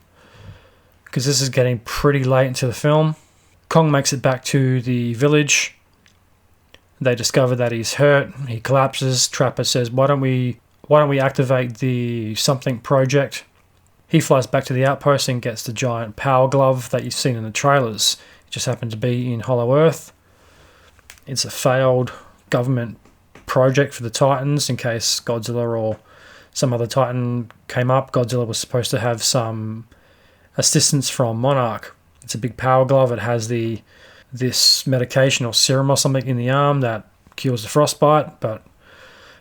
because this is getting pretty late into the film. Kong makes it back to the village. They discover that he's hurt. He collapses. Trapper says, why don't we activate the something project? He flies back to the outpost and gets the giant power glove that you've seen in the trailers. It just happened to be in Hollow Earth. It's a failed government project for the Titans in case Godzilla or some other Titan came up. Godzilla was supposed to have some assistance from Monarch. It's a big power glove. It has this medication or serum or something in the arm that cures the frostbite, but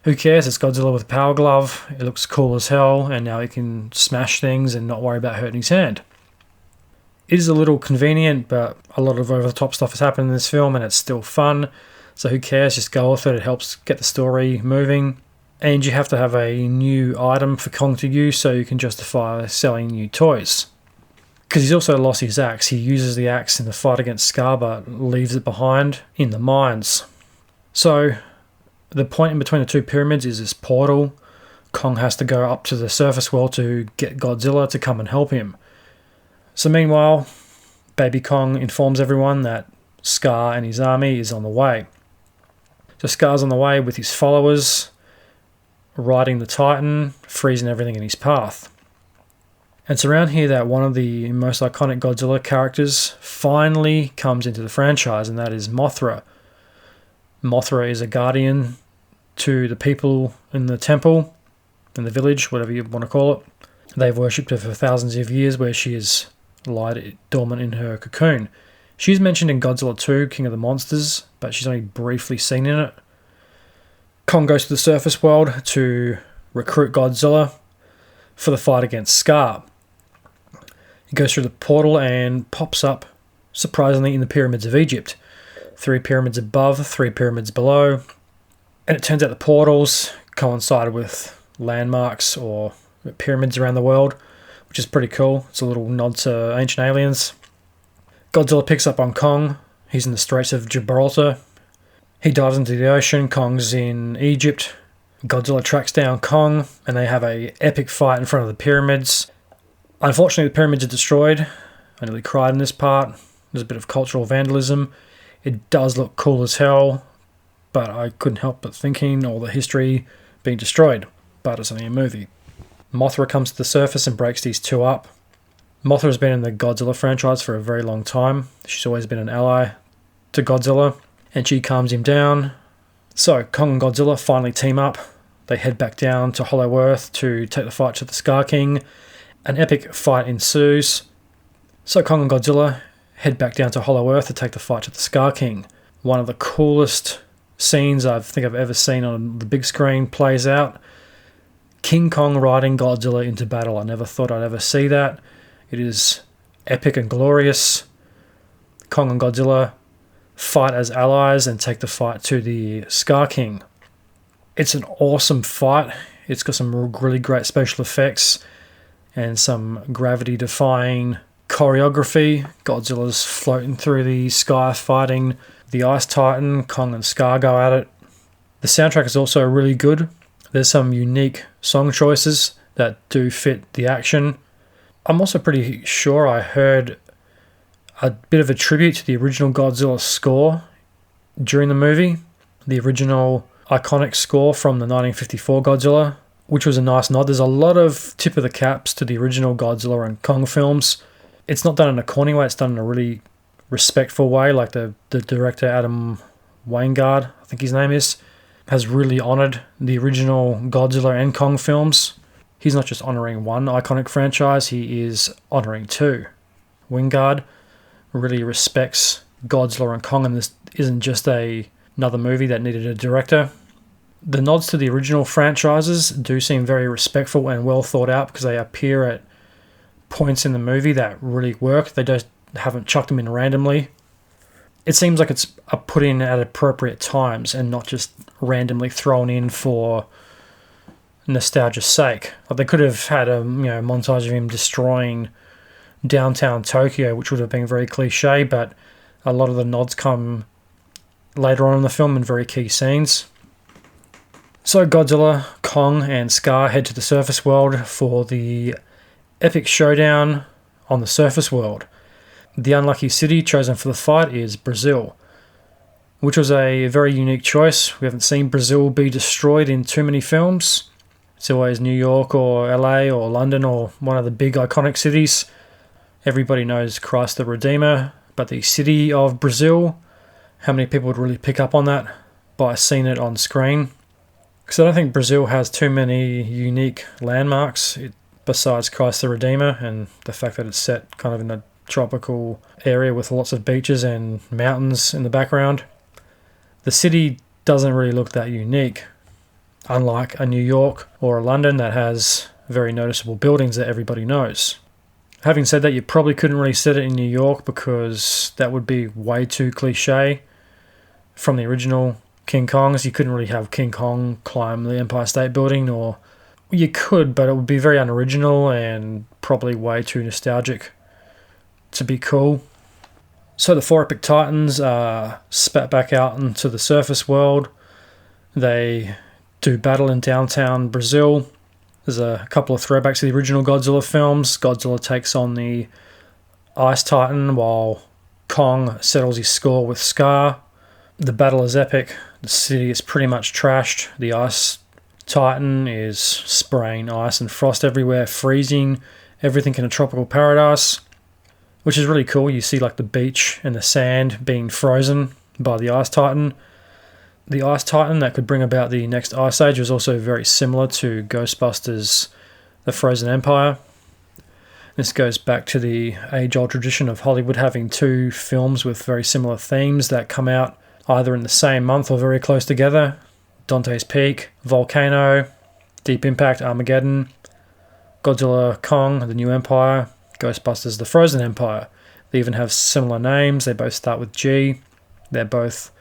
who cares? It's Godzilla with a power glove. It looks cool as hell, and now he can smash things and not worry about hurting his hand. It is a little convenient, but a lot of over-the-top stuff has happened in this film, and it's still fun, so who cares? Just go with it. It helps get the story moving, and you have to have a new item for Kong to use so you can justify selling new toys. Because he's also lost his axe. He uses the axe in the fight against Scar, but leaves it behind in the mines. So the point in between the 2 pyramids is this portal. Kong has to go up to the surface world to get Godzilla to come and help him. So meanwhile, Baby Kong informs everyone that Scar and his army is on the way. So Scar's on the way with his followers, riding the Titan, freezing everything in his path. And it's around here that one of the most iconic Godzilla characters finally comes into the franchise, and that is Mothra. Mothra is a guardian to the people in the temple, in the village, whatever you want to call it. They've worshipped her for thousands of years, where she is lied dormant in her cocoon. She's mentioned in Godzilla 2, King of the Monsters, but she's only briefly seen in it. Kong goes to the surface world to recruit Godzilla for the fight against Scar. He goes through the portal and pops up, surprisingly, in the pyramids of Egypt. 3 pyramids above, 3 pyramids below. And it turns out the portals coincide with landmarks or pyramids around the world, which is pretty cool. It's a little nod to ancient aliens. Godzilla picks up on Kong. He's in the Straits of Gibraltar. He dives into the ocean. Kong's in Egypt. Godzilla tracks down Kong, and they have an epic fight in front of the pyramids. Unfortunately, the pyramids are destroyed. I nearly cried in this part. There's a bit of cultural vandalism. It does look cool as hell, but I couldn't help but thinking all the history being destroyed. But it's only a movie. Mothra comes to the surface and breaks these 2 up. Mothra has been in the Godzilla franchise for a very long time. She's always been an ally to Godzilla, and she calms him down. So Kong and Godzilla finally team up. They head back down to Hollow Earth to take the fight to the Scar King. An epic fight ensues. So Kong and Godzilla head back down to Hollow Earth to take the fight to the Scar King. One of the coolest scenes I think I've ever seen on the big screen plays out. King Kong riding Godzilla into battle. I never thought I'd ever see that. It is epic and glorious. Kong and Godzilla fight as allies and take the fight to the Scar King. It's an awesome fight. It's got some really great special effects and some gravity-defying choreography. Godzilla's floating through the sky fighting the Ice Titan. Kong and Scar go at it. The soundtrack is also really good. There's some unique song choices that do fit the action. I'm also pretty sure I heard a bit of a tribute to the original Godzilla score during the movie. The original iconic score from the 1954 Godzilla, which was a nice nod. There's a lot of tip of the caps to the original Godzilla and Kong films. It's not done in a corny way, it's done in a really respectful way, like the director Adam Weingard, I think his name is, has really honoured the original Godzilla and Kong films. He's not just honouring one iconic franchise, he is honouring two. Weingard really respects Godzilla and Kong, and this isn't just another movie that needed a director. The nods to the original franchises do seem very respectful and well thought out because they appear at points in the movie that really work. They haven't chucked them in randomly. It seems like it's put in at appropriate times and not just randomly thrown in for nostalgia's sake. Like they could have had a montage of him destroying downtown Tokyo, which would have been very cliche, but a lot of the nods come later on in the film in very key scenes. So Godzilla, Kong, and Scar head to the surface world for the epic showdown on the surface world. The unlucky city chosen for the fight is Brazil, which was a very unique choice. We haven't seen Brazil be destroyed in too many films. It's always New York or LA or London or one of the big iconic cities. Everybody knows Christ the Redeemer, but the city of Brazil, how many people would really pick up on that by seeing it on screen? Because I don't think Brazil has too many unique landmarks besides Christ the Redeemer and the fact that it's set kind of in a tropical area with lots of beaches and mountains in the background. The city doesn't really look that unique, unlike a New York or a London that has very noticeable buildings that everybody knows. Having said that, you probably couldn't really set it in New York because that would be way too cliche from the original King Kongs. You couldn't really have King Kong climb the Empire State Building, or you could, but it would be very unoriginal and probably way too nostalgic to be cool. So the four epic titans are spat back out into the surface world. They do battle in downtown Brazil. There's a couple of throwbacks to the original Godzilla films. Godzilla takes on the Ice Titan while Kong settles his score with Scar. The battle is epic. The city is pretty much trashed. The Ice Titan is spraying ice and frost everywhere, freezing everything in a tropical paradise, which is really cool. You see like the beach and the sand being frozen by the Ice Titan. The Ice Titan that could bring about the next Ice Age was also very similar to Ghostbusters' The Frozen Empire. This goes back to the age-old tradition of Hollywood having two films with very similar themes that come out either in the same month or very close together. Dante's Peak, Volcano, Deep Impact, Armageddon, Godzilla Kong, The New Empire, Ghostbusters, The Frozen Empire. They even have similar names. They both start with G. They're both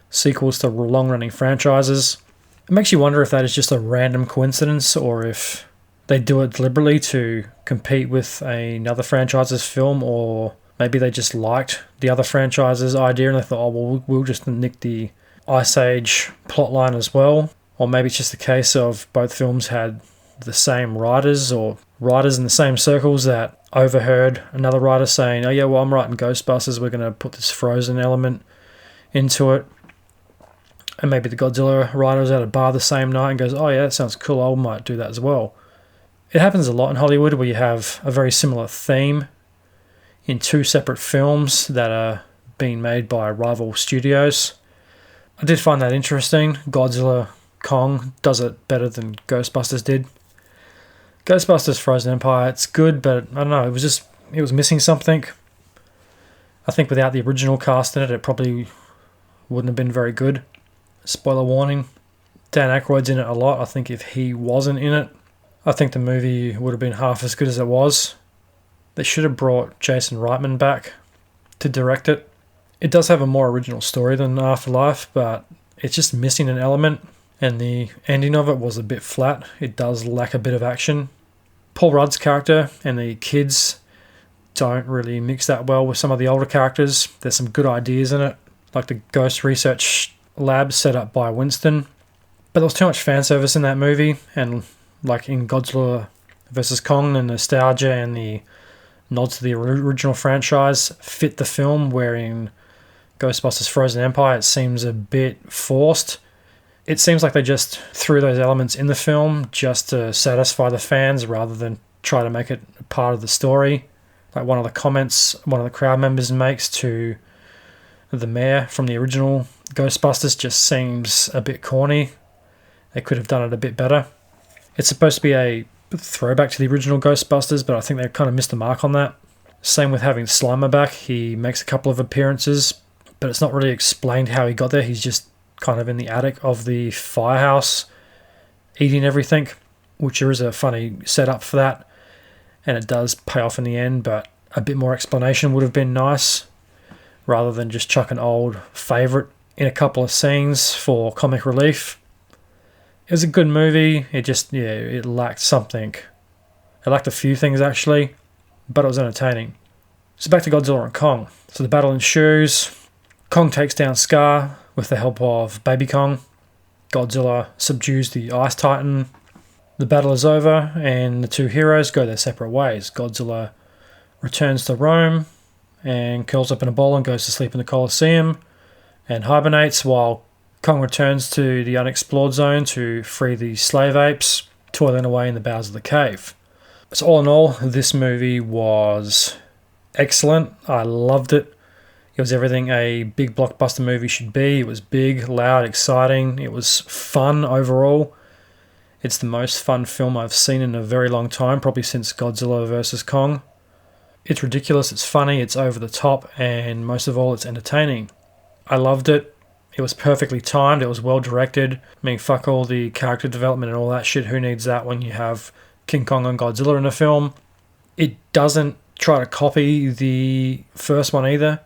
sequels to long-running franchises. It makes you wonder if that is just a random coincidence or if they do it deliberately to compete with another franchise's film, or maybe they just liked the other franchise's idea and they thought, oh, well, we'll just nick the Ice Age plotline as well. Or maybe it's just a case of both films had the same writers or writers in the same circles that overheard another writer saying, oh yeah, well, I'm writing Ghostbusters, we're going to put this Frozen element into it. And maybe the Godzilla writer was at a bar the same night and goes, oh yeah, that sounds cool, I might do that as well. It happens a lot in Hollywood where you have a very similar theme in two separate films that are being made by rival studios. I did find that interesting. Godzilla Kong does it better than Ghostbusters did. Ghostbusters Frozen Empire, it's good, but I don't know, it was missing something. I think without the original cast in it, it probably wouldn't have been very good. Spoiler warning. Dan Aykroyd's in it a lot. I think if he wasn't in it, I think the movie would have been half as good as it was. They should have brought Jason Reitman back to direct it. It does have a more original story than Afterlife, but it's just missing an element, and the ending of it was a bit flat. It does lack a bit of action. Paul Rudd's character and the kids don't really mix that well with some of the older characters. There's some good ideas in it, like the ghost research lab set up by Winston. But there was too much fan service in that movie, and like in Godzilla vs. Kong, the nostalgia and the nods to the original franchise fit the film, where in Ghostbusters Frozen Empire it seems a bit forced. It seems like they just threw those elements in the film just to satisfy the fans rather than try to make it part of the story. Like one of the comments one of the crowd members makes to the mayor from the original Ghostbusters just seems a bit corny. They could have done it a bit better. It's supposed to be a throwback to the original Ghostbusters, but I think they kind of missed the mark on that. Same with having Slimer back. He makes a couple of appearances, but it's not really explained how he got there. He's just kind of in the attic of the firehouse eating everything, which there is a funny setup for that, and it does pay off in the end, but a bit more explanation would have been nice rather than just chuck an old favourite in a couple of scenes for comic relief. It was a good movie. It lacked something. It lacked a few things actually, but it was entertaining. So back to Godzilla and Kong. So the battle ensues. Kong takes down Scar with the help of Baby Kong. Godzilla subdues the Ice Titan. The battle is over and the two heroes go their separate ways. Godzilla returns to Rome and curls up in a ball and goes to sleep in the Colosseum and hibernates, while Kong returns to the unexplored zone to free the slave apes, toiling away in the bowels of the cave. So all in all, this movie was excellent. I loved it. It was everything a big blockbuster movie should be. It was big, loud, exciting. It was fun overall. It's the most fun film I've seen in a very long time, probably since Godzilla vs. Kong. It's ridiculous, it's funny, it's over the top, and most of all, it's entertaining. I loved it. It was perfectly timed. It was well directed. I mean, fuck all the character development and all that shit. Who needs that when you have King Kong and Godzilla in a film? It doesn't try to copy the first one either.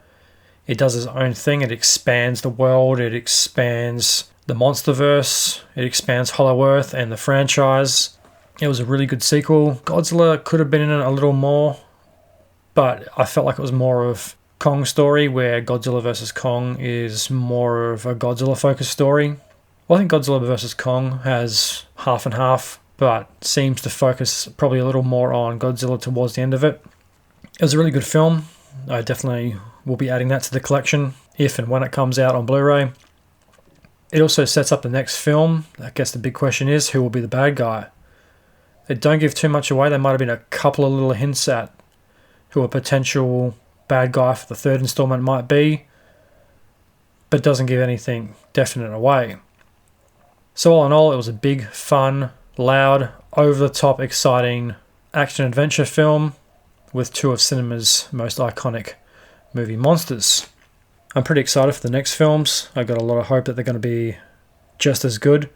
It does its own thing. It expands the world. It expands the Monsterverse. It expands Hollow Earth and the franchise. It was a really good sequel. Godzilla could have been in it a little more, but I felt like it was more of Kong story, where Godzilla vs. Kong is more of a Godzilla-focused story. Well, I think Godzilla vs. Kong has half and half, but seems to focus probably a little more on Godzilla towards the end of it. It was a really good film. I definitely will be adding that to the collection if and when it comes out on Blu-ray. It also sets up the next film. I guess the big question is, who will be the bad guy? They don't give too much away. There might have been a couple of little hints at who a potential bad guy for the third installment might be, but doesn't give anything definite away. So all in all, it was a big, fun, loud, over-the-top, exciting action-adventure film with two of cinema's most iconic movie monsters. I'm pretty excited for the next films. I've got a lot of hope that they're going to be just as good,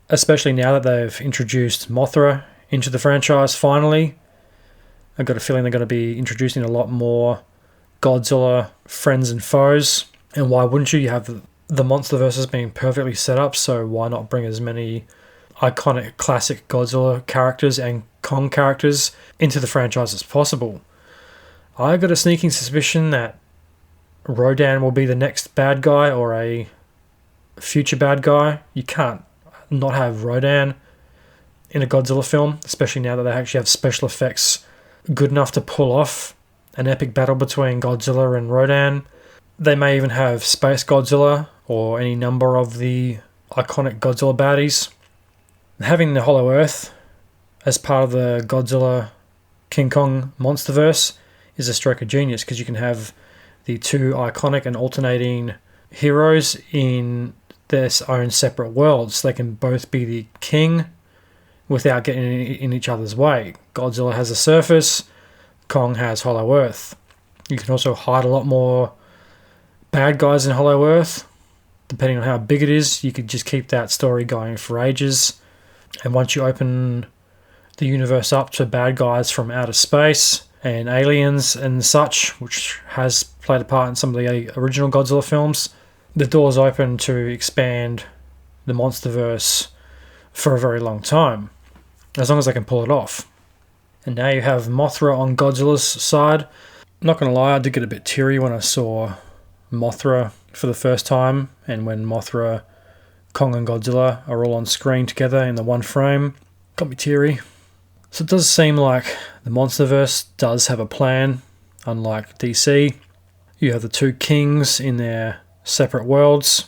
especially now that they've introduced Mothra into the franchise finally. I've got a feeling they're going to be introducing a lot more Godzilla friends and foes, and why wouldn't you? You have the Monsterverse being perfectly set up, so why not bring as many iconic classic Godzilla characters and Kong characters into the franchise as possible? I've got a sneaking suspicion that Rodan will be the next bad guy or a future bad guy. You can't not have Rodan in a Godzilla film, especially now that they actually have special effects good enough to pull off an epic battle between Godzilla and Rodan. They may even have Space Godzilla or any number of the iconic Godzilla baddies. Having the Hollow Earth as part of the Godzilla King Kong monsterverse is a stroke of genius, because you can have the two iconic and alternating heroes in their own separate worlds. They can both be the king without getting in each other's way. Godzilla has a surface, Kong has Hollow Earth. You can also hide a lot more bad guys in Hollow Earth. Depending on how big it is, you could just keep that story going for ages. And once you open the universe up to bad guys from outer space and aliens and such, which has played a part in some of the original Godzilla films, the door's open to expand the monsterverse for a very long time, as long as they can pull it off. And now you have Mothra on Godzilla's side. Not going to lie, I did get a bit teary when I saw Mothra for the first time, and when Mothra, Kong and Godzilla are all on screen together in the one frame. Got me teary. So it does seem like the monsterverse does have a plan, unlike DC. You have the two kings in their separate worlds,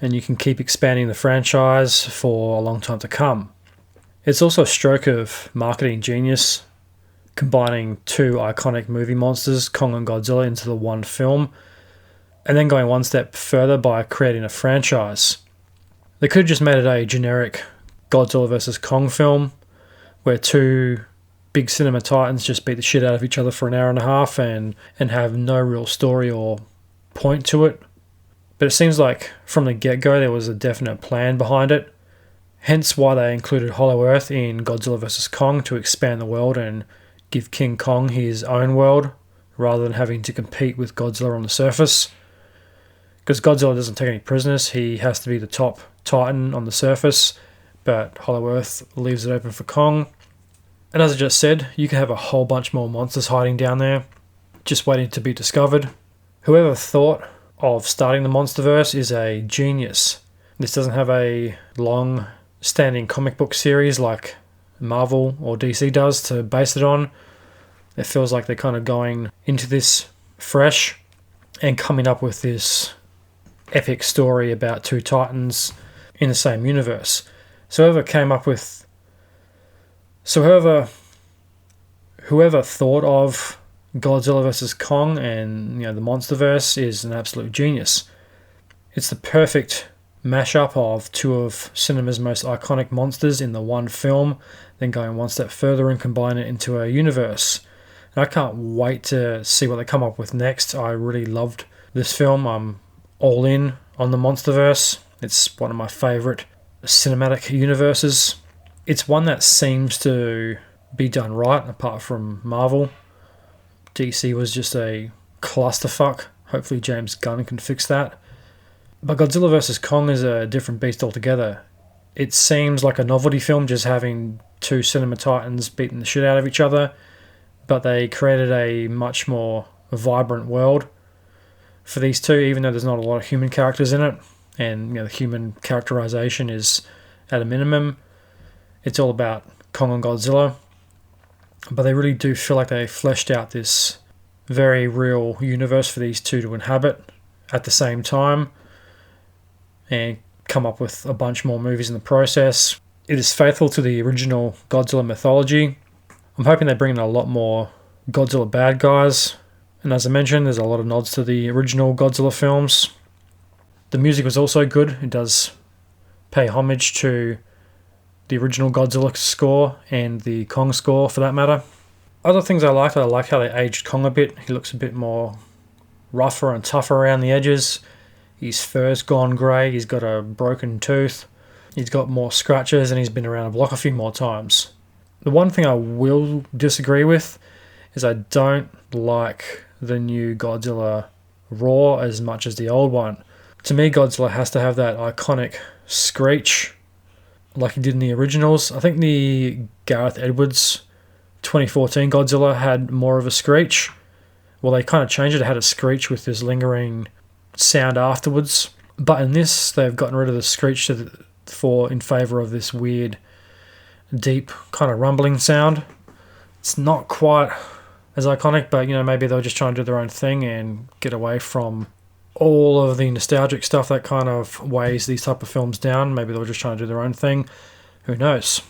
and you can keep expanding the franchise for a long time to come. It's also a stroke of marketing genius, combining two iconic movie monsters, Kong and Godzilla, into the one film, and then going one step further by creating a franchise. They could have just made it a generic Godzilla vs. Kong film, where two big cinema titans just beat the shit out of each other for an hour and a half and have no real story or point to it. But it seems like from the get-go there was a definite plan behind it, hence why they included Hollow Earth in Godzilla vs. Kong to expand the world and give King Kong his own world, rather than having to compete with Godzilla on the surface. Because Godzilla doesn't take any prisoners, he has to be the top titan on the surface, but Hollow Earth leaves it open for Kong. And as I just said, you can have a whole bunch more monsters hiding down there, just waiting to be discovered. Whoever thought of starting the monsterverse is a genius. This doesn't have a long-standing comic book series like Marvel or DC does to base it on. It feels like they're kind of going into this fresh and coming up with this epic story about two titans in the same universe. Whoever thought of Godzilla vs. Kong and the monsterverse is an absolute genius. It's the perfect mashup of two of cinema's most iconic monsters in the one film, then going one step further and combine it into a universe. And I can't wait to see what they come up with next. I really loved this film. I'm all in on the monsterverse. It's one of my favourite cinematic universes. It's one that seems to be done right, apart from Marvel. DC was just a clusterfuck. Hopefully James Gunn can fix that. But Godzilla vs. Kong is a different beast altogether. It seems like a novelty film, just having two cinema titans beating the shit out of each other, but they created a much more vibrant world for these two, even though there's not a lot of human characters in it, and the human characterization is at a minimum. It's all about Kong and Godzilla, but they really do feel like they fleshed out this very real universe for these two to inhabit at the same time, and come up with a bunch more movies in the process. It is faithful to the original Godzilla mythology. I'm hoping they bring in a lot more Godzilla bad guys, and as I mentioned, there's a lot of nods to the original Godzilla films. The music was also good. It does pay homage to the original Godzilla score and the Kong score for that matter. Other things I like how they aged Kong a bit. He looks a bit more rougher and tougher around the edges. His fur's gone grey, he's got a broken tooth, he's got more scratches, and he's been around the block a few more times. The one thing I will disagree with is I don't like the new Godzilla roar as much as the old one. To me, Godzilla has to have that iconic screech like he did in the originals. I think the Gareth Edwards 2014 Godzilla had more of a screech. Well, they kind of changed it. It had a screech with this lingering sound afterwards. But in this, they've gotten rid of the screech in favour of this weird, deep kind of rumbling sound. It's not quite as iconic, but maybe they'll just try and do their own thing and get away from all of the nostalgic stuff that kind of weighs these type of films down. Maybe they'll just try and do their own thing. Who knows?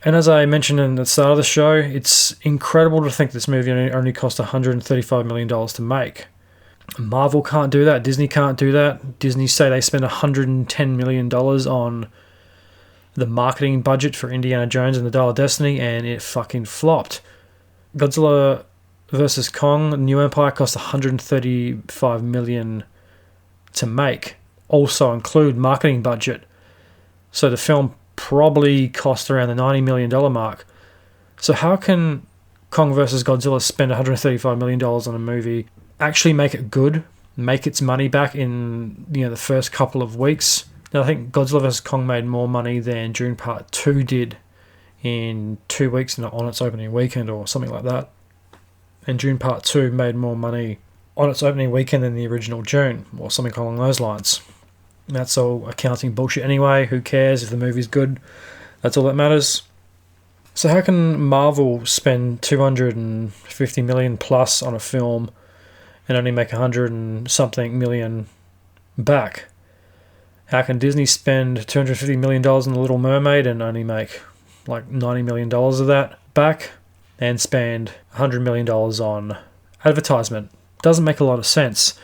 And as I mentioned in the start of the show, it's incredible to think this movie only cost $135 million to make. Marvel can't do that. Disney can't do that. Disney say they spent $110 million on the marketing budget for Indiana Jones and the Dial of Destiny, and it fucking flopped. Godzilla vs. Kong, New Empire, cost $135 million to make. Also include marketing budget. So the film probably cost around the $90 million mark. So how can Kong vs. Godzilla spend $135 million on a movie, actually make it good, make its money back in the first couple of weeks? Now, I think Godzilla vs. Kong made more money than Dune Part 2 did in 2 weeks on its opening weekend or something like that. And Dune Part 2 made more money on its opening weekend than the original Dune, or something along those lines. That's all accounting bullshit anyway. Who cares if the movie's good? That's all that matters. So how can Marvel spend $250 million plus on a film and only make 100 and something million back? How can Disney spend $250 million on The Little Mermaid and only make like $90 million of that back, and spend $100 million on advertisement? Doesn't make a lot of sense.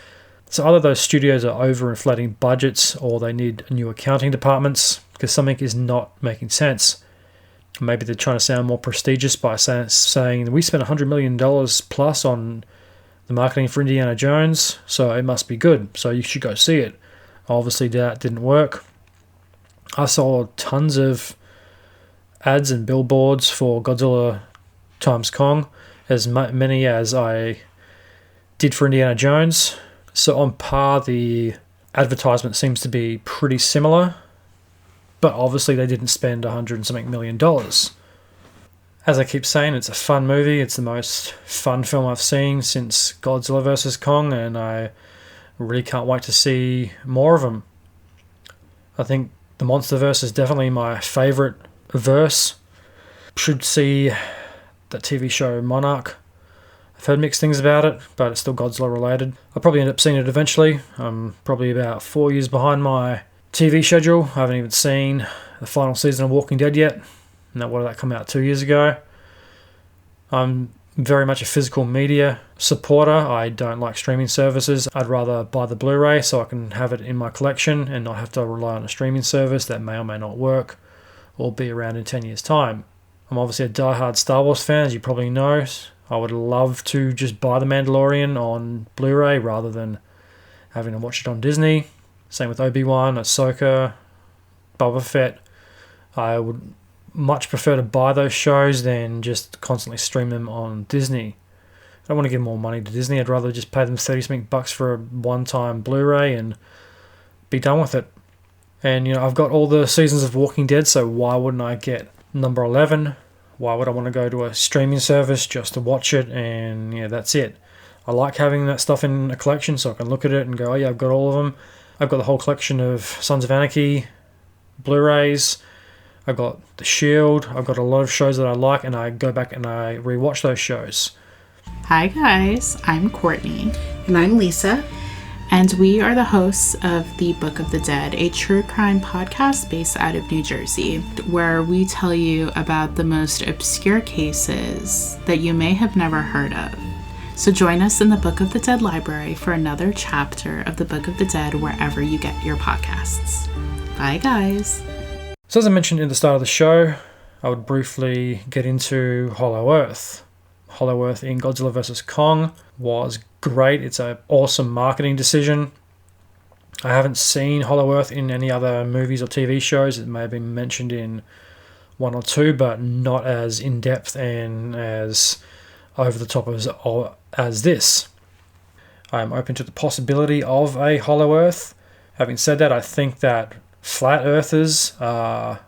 So either those studios are overinflating budgets, or they need new accounting departments, because something is not making sense. Maybe they're trying to sound more prestigious by saying we spent $100 million plus on the marketing for Indiana Jones, so it must be good, so you should go see it. Obviously that didn't work. I saw tons of ads and billboards for Godzilla x Kong, as many as I did for Indiana Jones. So on par, the advertisement seems to be pretty similar, but obviously they didn't spend $100 and something million. As I keep saying, it's a fun movie. It's the most fun film I've seen since Godzilla vs. Kong, and I really can't wait to see more of them. I think the MonsterVerse is definitely my favourite verse. Should see that TV show Monarch. I've heard mixed things about it, but it's still Godzilla related. I'll probably end up seeing it eventually. I'm probably about 4 years behind my TV schedule. I haven't even seen the final season of Walking Dead yet. And what did that come out 2 years ago? I'm very much a physical media supporter. I don't like streaming services. I'd rather buy the Blu-ray so I can have it in my collection and not have to rely on a streaming service that may or may not work or be around in 10 years' time. I'm obviously a diehard Star Wars fan, as you probably know. I would love to just buy The Mandalorian on Blu-ray rather than having to watch it on Disney. Same with Obi-Wan, Ahsoka, Boba Fett. I would much prefer to buy those shows than just constantly stream them on Disney. I don't want to give more money to Disney. I'd rather just pay them 30-something bucks for a one-time Blu-ray and be done with it. And, I've got all the seasons of Walking Dead, so why wouldn't I get number 11? Why would I want to go to a streaming service just to watch it and, that's it? I like having that stuff in a collection so I can look at it and go, oh yeah, I've got all of them. I've got the whole collection of Sons of Anarchy Blu-rays. I've got The Shield. I've got a lot of shows that I like, and I go back and I rewatch those shows. Hi guys, I'm Courtney. And I'm Lisa. And we are the hosts of The Book of the Dead, a true crime podcast based out of New Jersey, where we tell you about the most obscure cases that you may have never heard of. So join us in the Book of the Dead library for another chapter of the Book of the Dead wherever you get your podcasts. Bye guys. So as I mentioned in the start of the show, I would briefly get into Hollow Earth. Hollow Earth in Godzilla vs. Kong was great. It's an awesome marketing decision. I haven't seen Hollow Earth in any other movies or TV shows. It may have been mentioned in one or two, but not as in-depth and as over the top as this. I am open to the possibility of a Hollow Earth. Having said that, I think that flat earthers are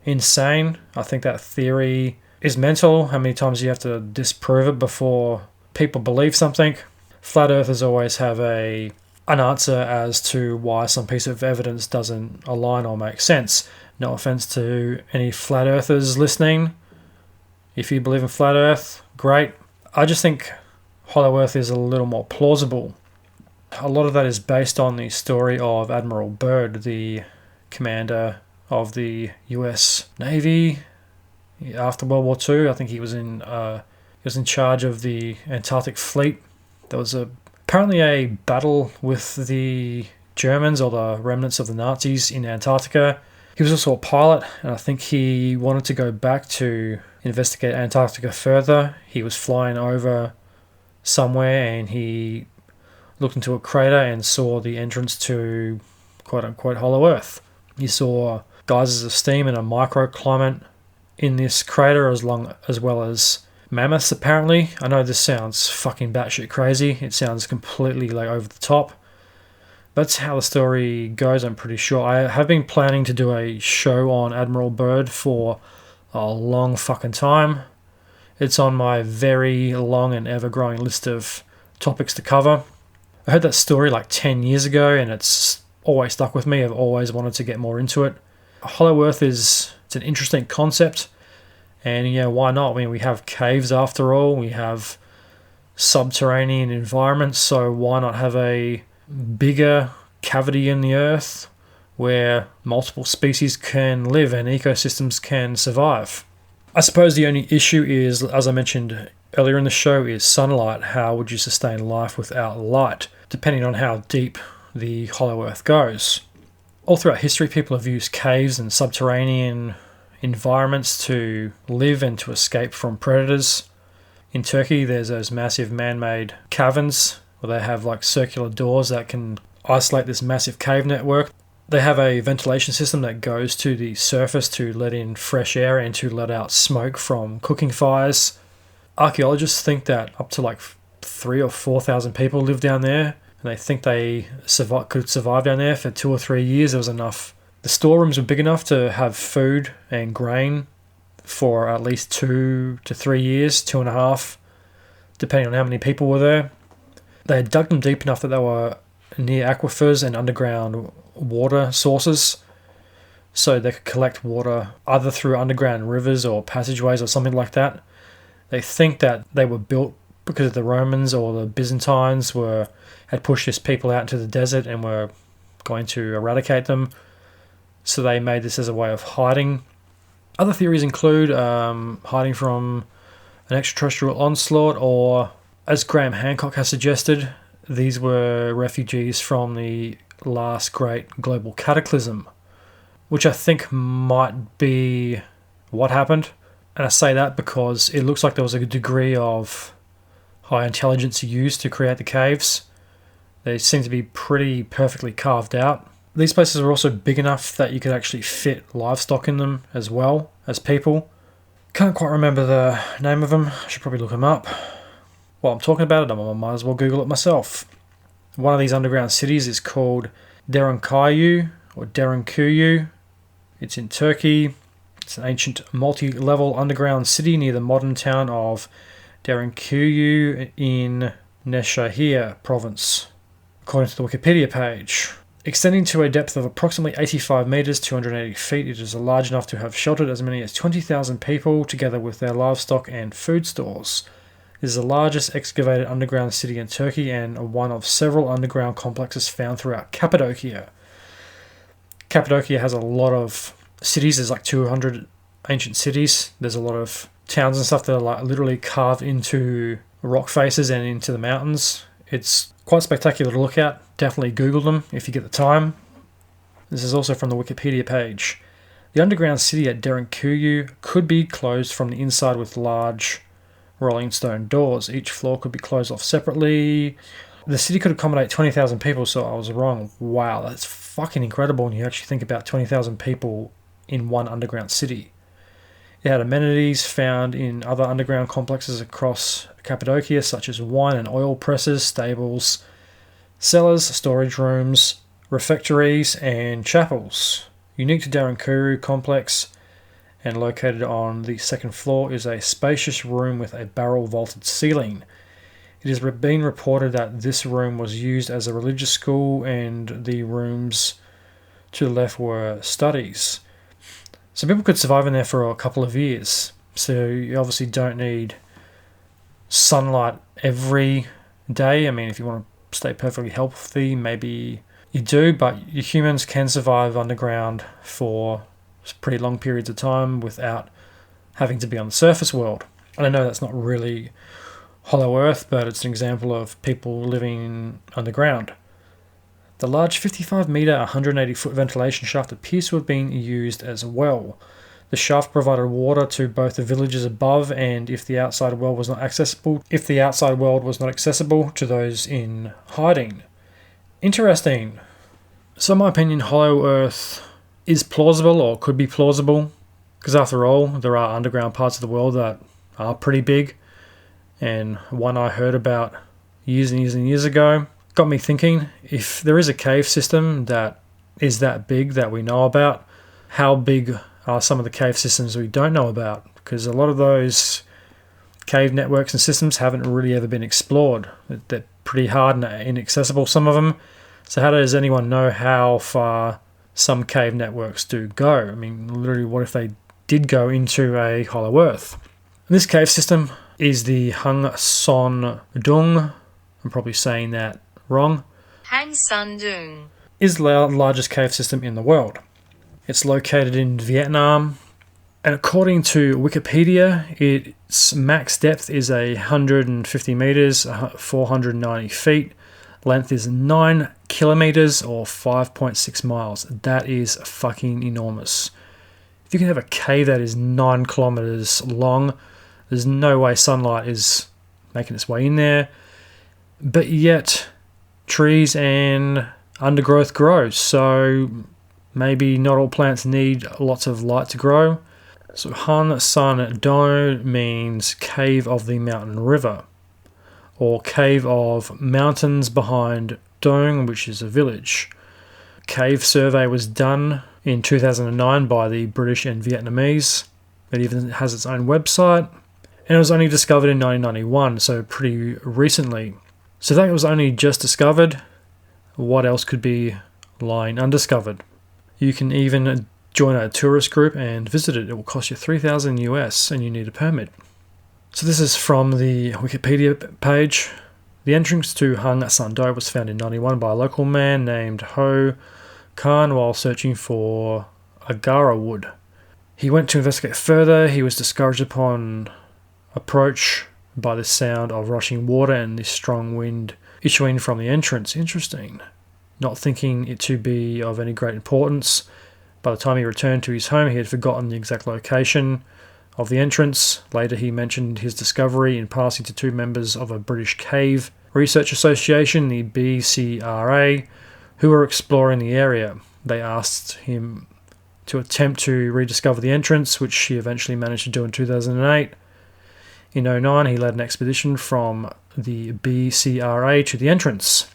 insane. I think that theory is mental. How many times do you have to disprove it before people believe something? Flat earthers always have an answer as to why some piece of evidence doesn't align or make sense. No offense to any flat earthers listening. If you believe in flat earth, great. I just think Hollow Earth is a little more plausible. A lot of that is based on the story of Admiral Byrd, the commander of the US Navy after World War II. I think he was in charge of the Antarctic fleet. There was apparently a battle with the Germans or the remnants of the Nazis in Antarctica. He was also a pilot, and I think he wanted to go back to investigate Antarctica further. He was flying over somewhere and he looked into a crater and saw the entrance to quote-unquote Hollow Earth. He saw geysers of steam and a microclimate in this crater as well as mammoths, apparently. I know this sounds fucking batshit crazy. It sounds completely like over the top. That's how the story goes, I'm pretty sure. I have been planning to do a show on Admiral Byrd for a long fucking time. It's on my very long and ever-growing list of topics to cover. I heard that story like 10 years ago, and it's always stuck with me. I've always wanted to get more into it. Hollow Earth it's an interesting concept, and yeah, why not? I mean, we have caves after all. We have subterranean environments, so why not have a bigger cavity in the earth where multiple species can live and ecosystems can survive? I suppose the only issue is, as I mentioned earlier in the show, is sunlight. How would you sustain life without light, depending on how deep the Hollow Earth goes? All throughout history, people have used caves and subterranean environments to live and to escape from predators. In Turkey, there's those massive man-made caverns where they have like circular doors that can isolate this massive cave network. They have a ventilation system that goes to the surface to let in fresh air and to let out smoke from cooking fires. Archaeologists think that up to like 3,000 or 4,000 people live down there, and they think they could survive down there for 2 or 3 years. There was enough. The storerooms were big enough to have food and grain for at least 2 to 3 years, 2.5, depending on how many people were there. They had dug them deep enough that they were near aquifers and underground water sources, so they could collect water either through underground rivers or passageways or something like that. They think that they were built because the Romans or the Byzantines had pushed these people out into the desert and were going to eradicate them, so they made this as a way of hiding. Other theories include hiding from an extraterrestrial onslaught, or, as Graham Hancock has suggested, these were refugees from the last great global cataclysm, which I think might be what happened. And I say that because it looks like there was a degree of high intelligence used to create the caves. They seem to be pretty perfectly carved out. These places are also big enough that you could actually fit livestock in them as well as people. Can't quite remember the name of them. I should probably look them up. While I'm talking about it, I might as well Google it myself. One of these underground cities is called Derinkuyu, or Derinkuyu. It's in Turkey. It's an ancient multi-level underground city near the modern town of Derinkuyu in Nevşehir province, according to the Wikipedia page. Extending to a depth of approximately 85 metres, 280 feet, it is large enough to have sheltered as many as 20,000 people, together with their livestock and food stores. It is the largest excavated underground city in Turkey and one of several underground complexes found throughout Cappadocia. Cappadocia has a lot of cities. There's like 200 ancient cities. There's a lot of towns and stuff that are like literally carved into rock faces and into the mountains. It's quite spectacular to look at. Definitely Google them if you get the time. This is also from the Wikipedia page. The underground city at Derinkuyu could be closed from the inside with large rolling stone doors. Each floor could be closed off separately. The city could accommodate 20,000 people, so I was wrong. Wow, that's fucking incredible when you actually think about 20,000 people in one underground city. It had amenities found in other underground complexes across Cappadocia, such as wine and oil presses, stables, cellars, storage rooms, refectories, and chapels. Unique to Derinkuyu complex and located on the second floor is a spacious room with a barrel vaulted ceiling. It has been reported that this room was used as a religious school and the rooms to the left were studies. So people could survive in there for a couple of years. So you obviously don't need sunlight every day. I mean, if you want to stay perfectly healthy, maybe you do, but humans can survive underground for pretty long periods of time without having to be on the surface world. And I know that's not really hollow earth, but it's an example of people living underground. The large 55-metre, 180-foot ventilation shaft appears to have been used as well. The shaft provided water to both the villages above and if the outside world was not accessible to those in hiding. Interesting. So in my opinion, hollow earth is plausible or could be plausible, because after all, there are underground parts of the world that are pretty big, and one I heard about years and years and years ago got me thinking, if there is a cave system that is that big that we know about, how big are some of the cave systems we don't know about? Because a lot of those cave networks and systems haven't really ever been explored. They're pretty hard and inaccessible, some of them. So how does anyone know how far some cave networks do go? I mean, literally, what if they did go into a hollow earth? And this cave system is the Son Doong. I'm probably saying that wrong. Son Doong Is the largest cave system in the world. It's located in Vietnam, and according to Wikipedia, its max depth is 150 meters, 490 feet. Length is 9 kilometers or 5.6 miles. That is fucking enormous. If you can have a cave that is 9 kilometers long, there's no way sunlight is making its way in there. But yet, trees and undergrowth grow, so maybe not all plants need lots of light to grow. So Son Doong means cave of the mountain river, or cave of mountains behind Doong, which is a village. Cave survey was done in 2009 by the British and Vietnamese. It even has its own website, and it was only discovered in 1991, so pretty recently. So that was only just discovered. What else could be lying undiscovered? You can even join a tourist group and visit it. It will cost you $3,000 US and you need a permit. So this is from the Wikipedia page. The entrance to Son Doong was found in 1991 by a local man named Ho Khan while searching for agara wood. He went to investigate further. He was discouraged upon approach by the sound of rushing water and the strong wind issuing from the entrance. Interesting. Not thinking it to be of any great importance, by the time he returned to his home, he had forgotten the exact location of the entrance. Later, he mentioned his discovery in passing to two members of a British Cave Research Association, the BCRA, who were exploring the area. They asked him to attempt to rediscover the entrance, which he eventually managed to do in 2008. In 2009, he led an expedition from the BCRA to the entrance.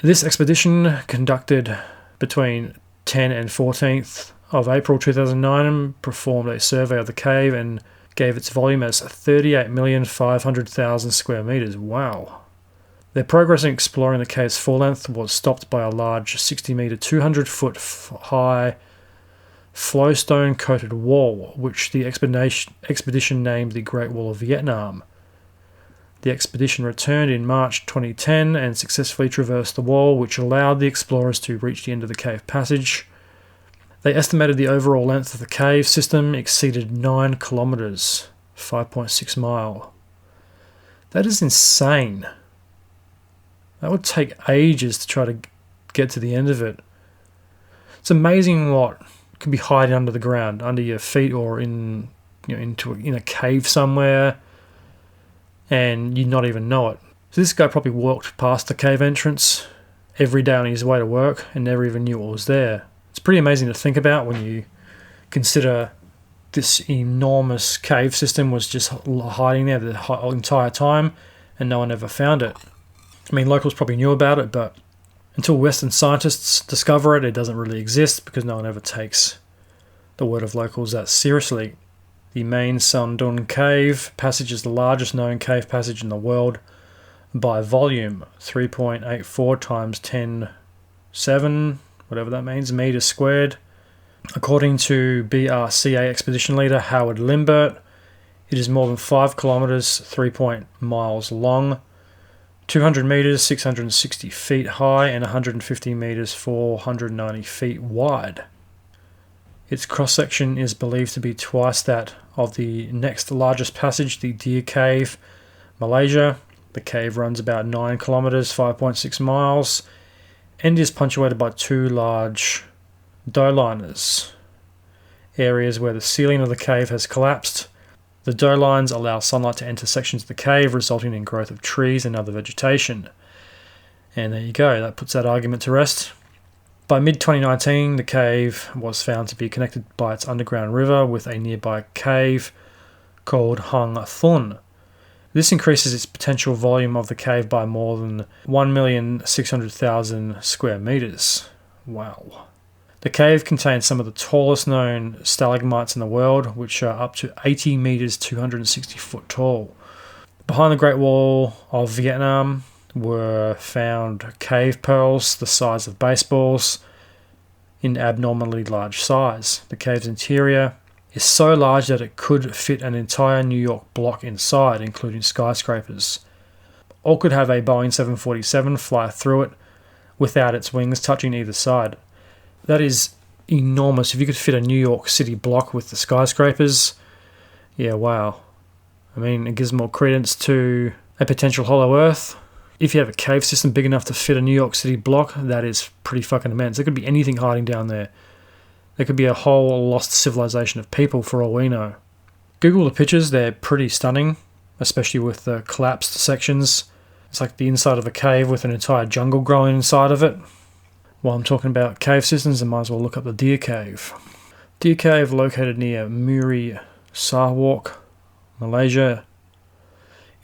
This expedition, conducted between 10th and 14th of April 2009, performed a survey of the cave and gave its volume as 38,500,000 square meters. Wow. Their progress in exploring the cave's full length was stopped by a large 60-meter, 200-foot high flowstone coated wall, which the expedition named the Great Wall of Vietnam. The expedition returned in March 2010 and successfully traversed the wall, which allowed the explorers to reach the end of the cave passage. They estimated the overall length of the cave system exceeded 9 kilometers, 5.6 mile. That is insane. That would take ages to try to get to the end of it. It's amazing what could be hiding under the ground, under your feet, or in a cave somewhere, and you'd not even know it. So this guy probably walked past the cave entrance every day on his way to work and never even knew what was there. It's pretty amazing to think about when you consider this enormous cave system was just hiding there the entire time and no one ever found it. I mean, locals probably knew about it, but until Western scientists discover it, it doesn't really exist because no one ever takes the word of locals that seriously. The main Son Doong cave passage is the largest known cave passage in the world by volume, 3.84 times 10.7, whatever that means, meters squared. According to BRCA expedition leader Howard Limbert, it is more than 5 kilometers, 3 miles long, 200 meters, 660 feet high, and 150 meters, 490 feet wide. Its cross-section is believed to be twice that of the next largest passage, the Deer Cave, Malaysia. The cave runs about 9 kilometers, 5.6 miles, and is punctuated by 2 large doliners, areas where the ceiling of the cave has collapsed. The dolines allow sunlight to enter sections of the cave, resulting in growth of trees and other vegetation. And there you go, that puts that argument to rest. By mid-2019, the cave was found to be connected by its underground river with a nearby cave called Hang Thun. This increases its potential volume of the cave by more than 1,600,000 square meters. Wow. The cave contains some of the tallest known stalagmites in the world, which are up to 80 meters, 260 foot tall. Behind the Great Wall of Vietnam were found cave pearls the size of baseballs in abnormally large size. The cave's interior is so large that it could fit an entire New York block inside, including skyscrapers. Or could have a Boeing 747 fly through it without its wings touching either side. That is enormous. If you could fit a New York City block with the skyscrapers, yeah, wow. I mean, it gives more credence to a potential hollow earth. If you have a cave system big enough to fit a New York City block, that is pretty fucking immense. There could be anything hiding down there. There could be a whole lost civilization of people for all we know. Google the pictures, they're pretty stunning, especially with the collapsed sections. It's like the inside of a cave with an entire jungle growing inside of it. While I'm talking about cave systems, I might as well look up the Deer Cave. Deer Cave, located near Muri Sarawak, Malaysia,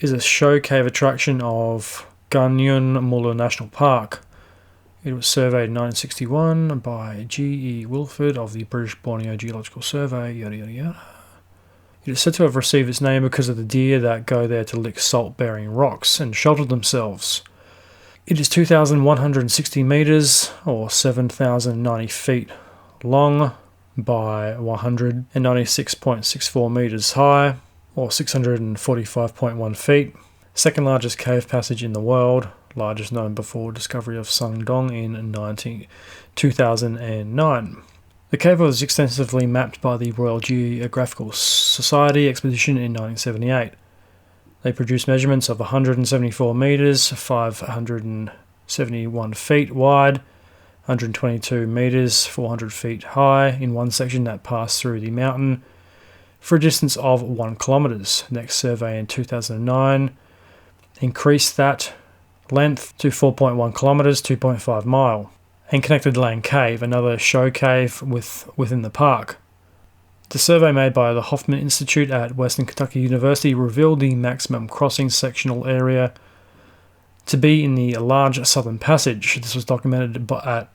is a show cave attraction of Gunung Mula National Park. It was surveyed in 1961 by G.E. Wilford of the British Borneo Geological Survey, yada yada yada. It is said to have received its name because of the deer that go there to lick salt-bearing rocks and shelter themselves. It is 2,160 metres, or 7,090 feet long, by 196.64 metres high, or 645.1 feet. Second largest cave passage in the world, largest known before discovery of Son Doong in 2009. The cave was extensively mapped by the Royal Geographical Society expedition in 1978. They produced measurements of 174 metres, 571 feet wide, 122 metres, 400 feet high in one section that passed through the mountain for a distance of 1 kilometres. Next survey in 2009 increased that length to 4.1 kilometres, 2.5 mile, and connected Lang Cave, another show cave within the park. The survey made by the Hoffman Institute at Western Kentucky University revealed the maximum crossing sectional area to be in the large southern passage. This was documented at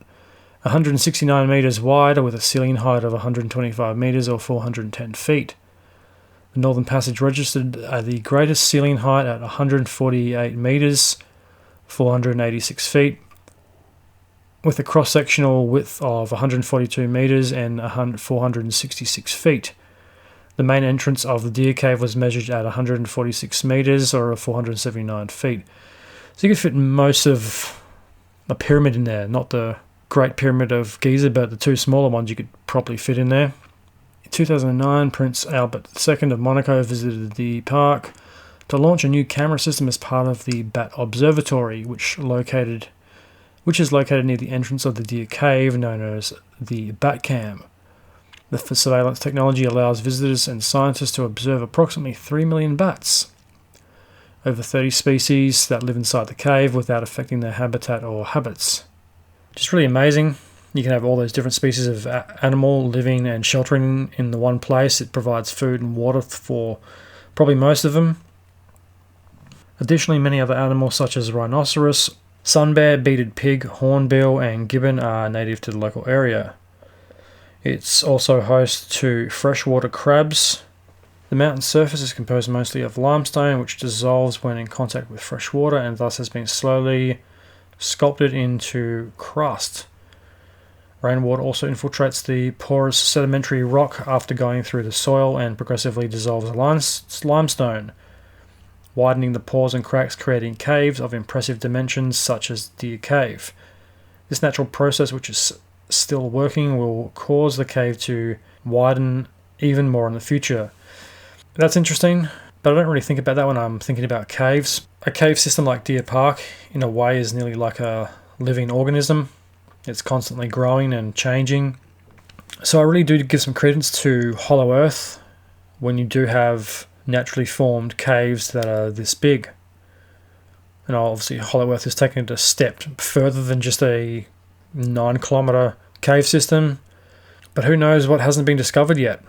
169 metres wide with a ceiling height of 125 metres or 410 feet. The northern passage registered the greatest ceiling height at 148 metres, 486 feet, with a cross-sectional width of 142 metres and 466 feet. The main entrance of the Deer Cave was measured at 146 metres or 479 feet. So you could fit most of a pyramid in there, not the Great Pyramid of Giza, but the 2 smaller ones you could probably fit in there. In 2009, Prince Albert II of Monaco visited the park to launch a new camera system as part of the Bat Observatory, which is located near the entrance of the Deer Cave, known as the Bat Cam. The surveillance technology allows visitors and scientists to observe approximately 3 million bats, over 30 species that live inside the cave without affecting their habitat or habits. Just really amazing. You can have all those different species of animal living and sheltering in the one place. It provides food and water for probably most of them. Additionally, many other animals such as rhinoceros, sun bear, bearded pig, hornbill, and gibbon are native to the local area. It's also host to freshwater crabs. The mountain surface is composed mostly of limestone, which dissolves when in contact with fresh water and thus has been slowly sculpted into crust. Rainwater also infiltrates the porous sedimentary rock after going through the soil and progressively dissolves limestone, widening the pores and cracks, creating caves of impressive dimensions such as Deer Cave. This natural process, which is still working, will cause the cave to widen even more in the future. That's interesting, but I don't really think about that when I'm thinking about caves. A cave system like Deer Park, in a way, is nearly like a living organism. It's constantly growing and changing. So I really do give some credence to Hollow Earth when you do have naturally formed caves that are this big. And obviously Hollow Earth is taking it a step further than just a 9-kilometre cave system. But who knows what hasn't been discovered yet?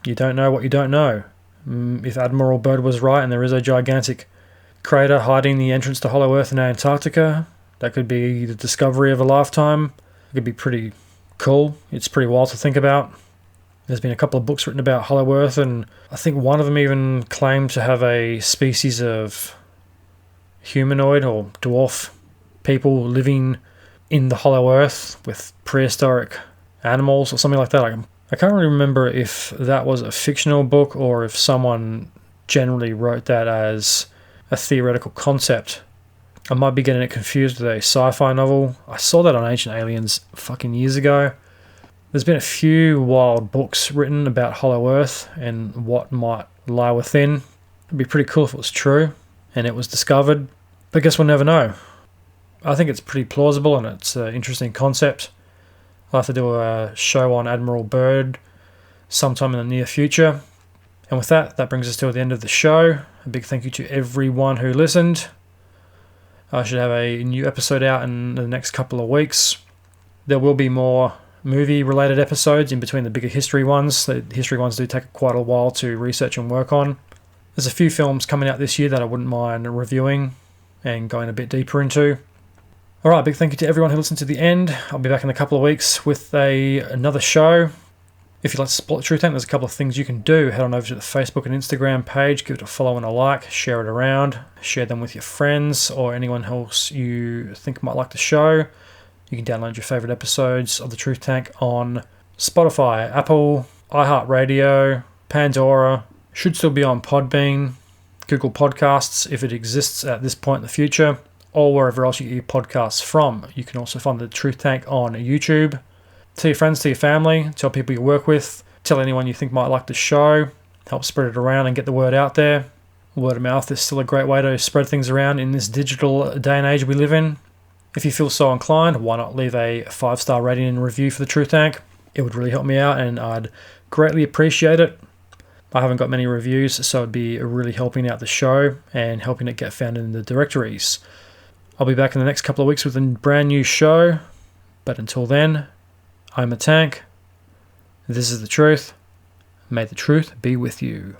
You don't know what you don't know. If Admiral Byrd was right and there is a gigantic crater hiding the entrance to Hollow Earth in Antarctica, that could be the discovery of a lifetime. It could be pretty cool. It's pretty wild to think about. There's been a couple of books written about Hollow Earth, and I think one of them even claimed to have a species of humanoid or dwarf people living in the Hollow Earth with prehistoric animals or something like that. I can't really remember if that was a fictional book or if someone generally wrote that as a theoretical concept. I might be getting it confused with a sci-fi novel. I saw that on Ancient Aliens fucking years ago. There's been a few wild books written about Hollow Earth and what might lie within. It'd be pretty cool if it was true and it was discovered. But I guess we'll never know. I think it's pretty plausible and it's an interesting concept. I'll have to do a show on Admiral Byrd sometime in the near future. And with that, that brings us to the end of the show. A big thank you to everyone who listened. I should have a new episode out in the next couple of weeks. There will be more movie-related episodes in between the bigger history ones. The history ones do take quite a while to research and work on. There's a few films coming out this year that I wouldn't mind reviewing and going a bit deeper into. Alright, big thank you to everyone who listened to the end. I'll be back in a couple of weeks with another show. If you'd like to support the Truth Tank, there's a couple of things you can do. Head on over to the Facebook and Instagram page, give it a follow and a like, share it around, share them with your friends or anyone else you think might like the show. You can download your favourite episodes of the Truth Tank on Spotify, Apple, iHeartRadio, Pandora, should still be on Podbean, Google Podcasts if it exists at this point in the future, or wherever else you get your podcasts from. You can also find the Truth Tank on YouTube. Tell your friends, tell your family, tell people you work with, tell anyone you think might like the show, help spread it around and get the word out there. Word of mouth is still a great way to spread things around in this digital day and age we live in. If you feel so inclined, why not leave a 5-star rating and review for the Truth Tank? It would really help me out and I'd greatly appreciate it. I haven't got many reviews, so it'd be really helping out the show and helping it get found in the directories. I'll be back in the next couple of weeks with a brand new show, but until then, I'm a tank. This is the truth. May the truth be with you.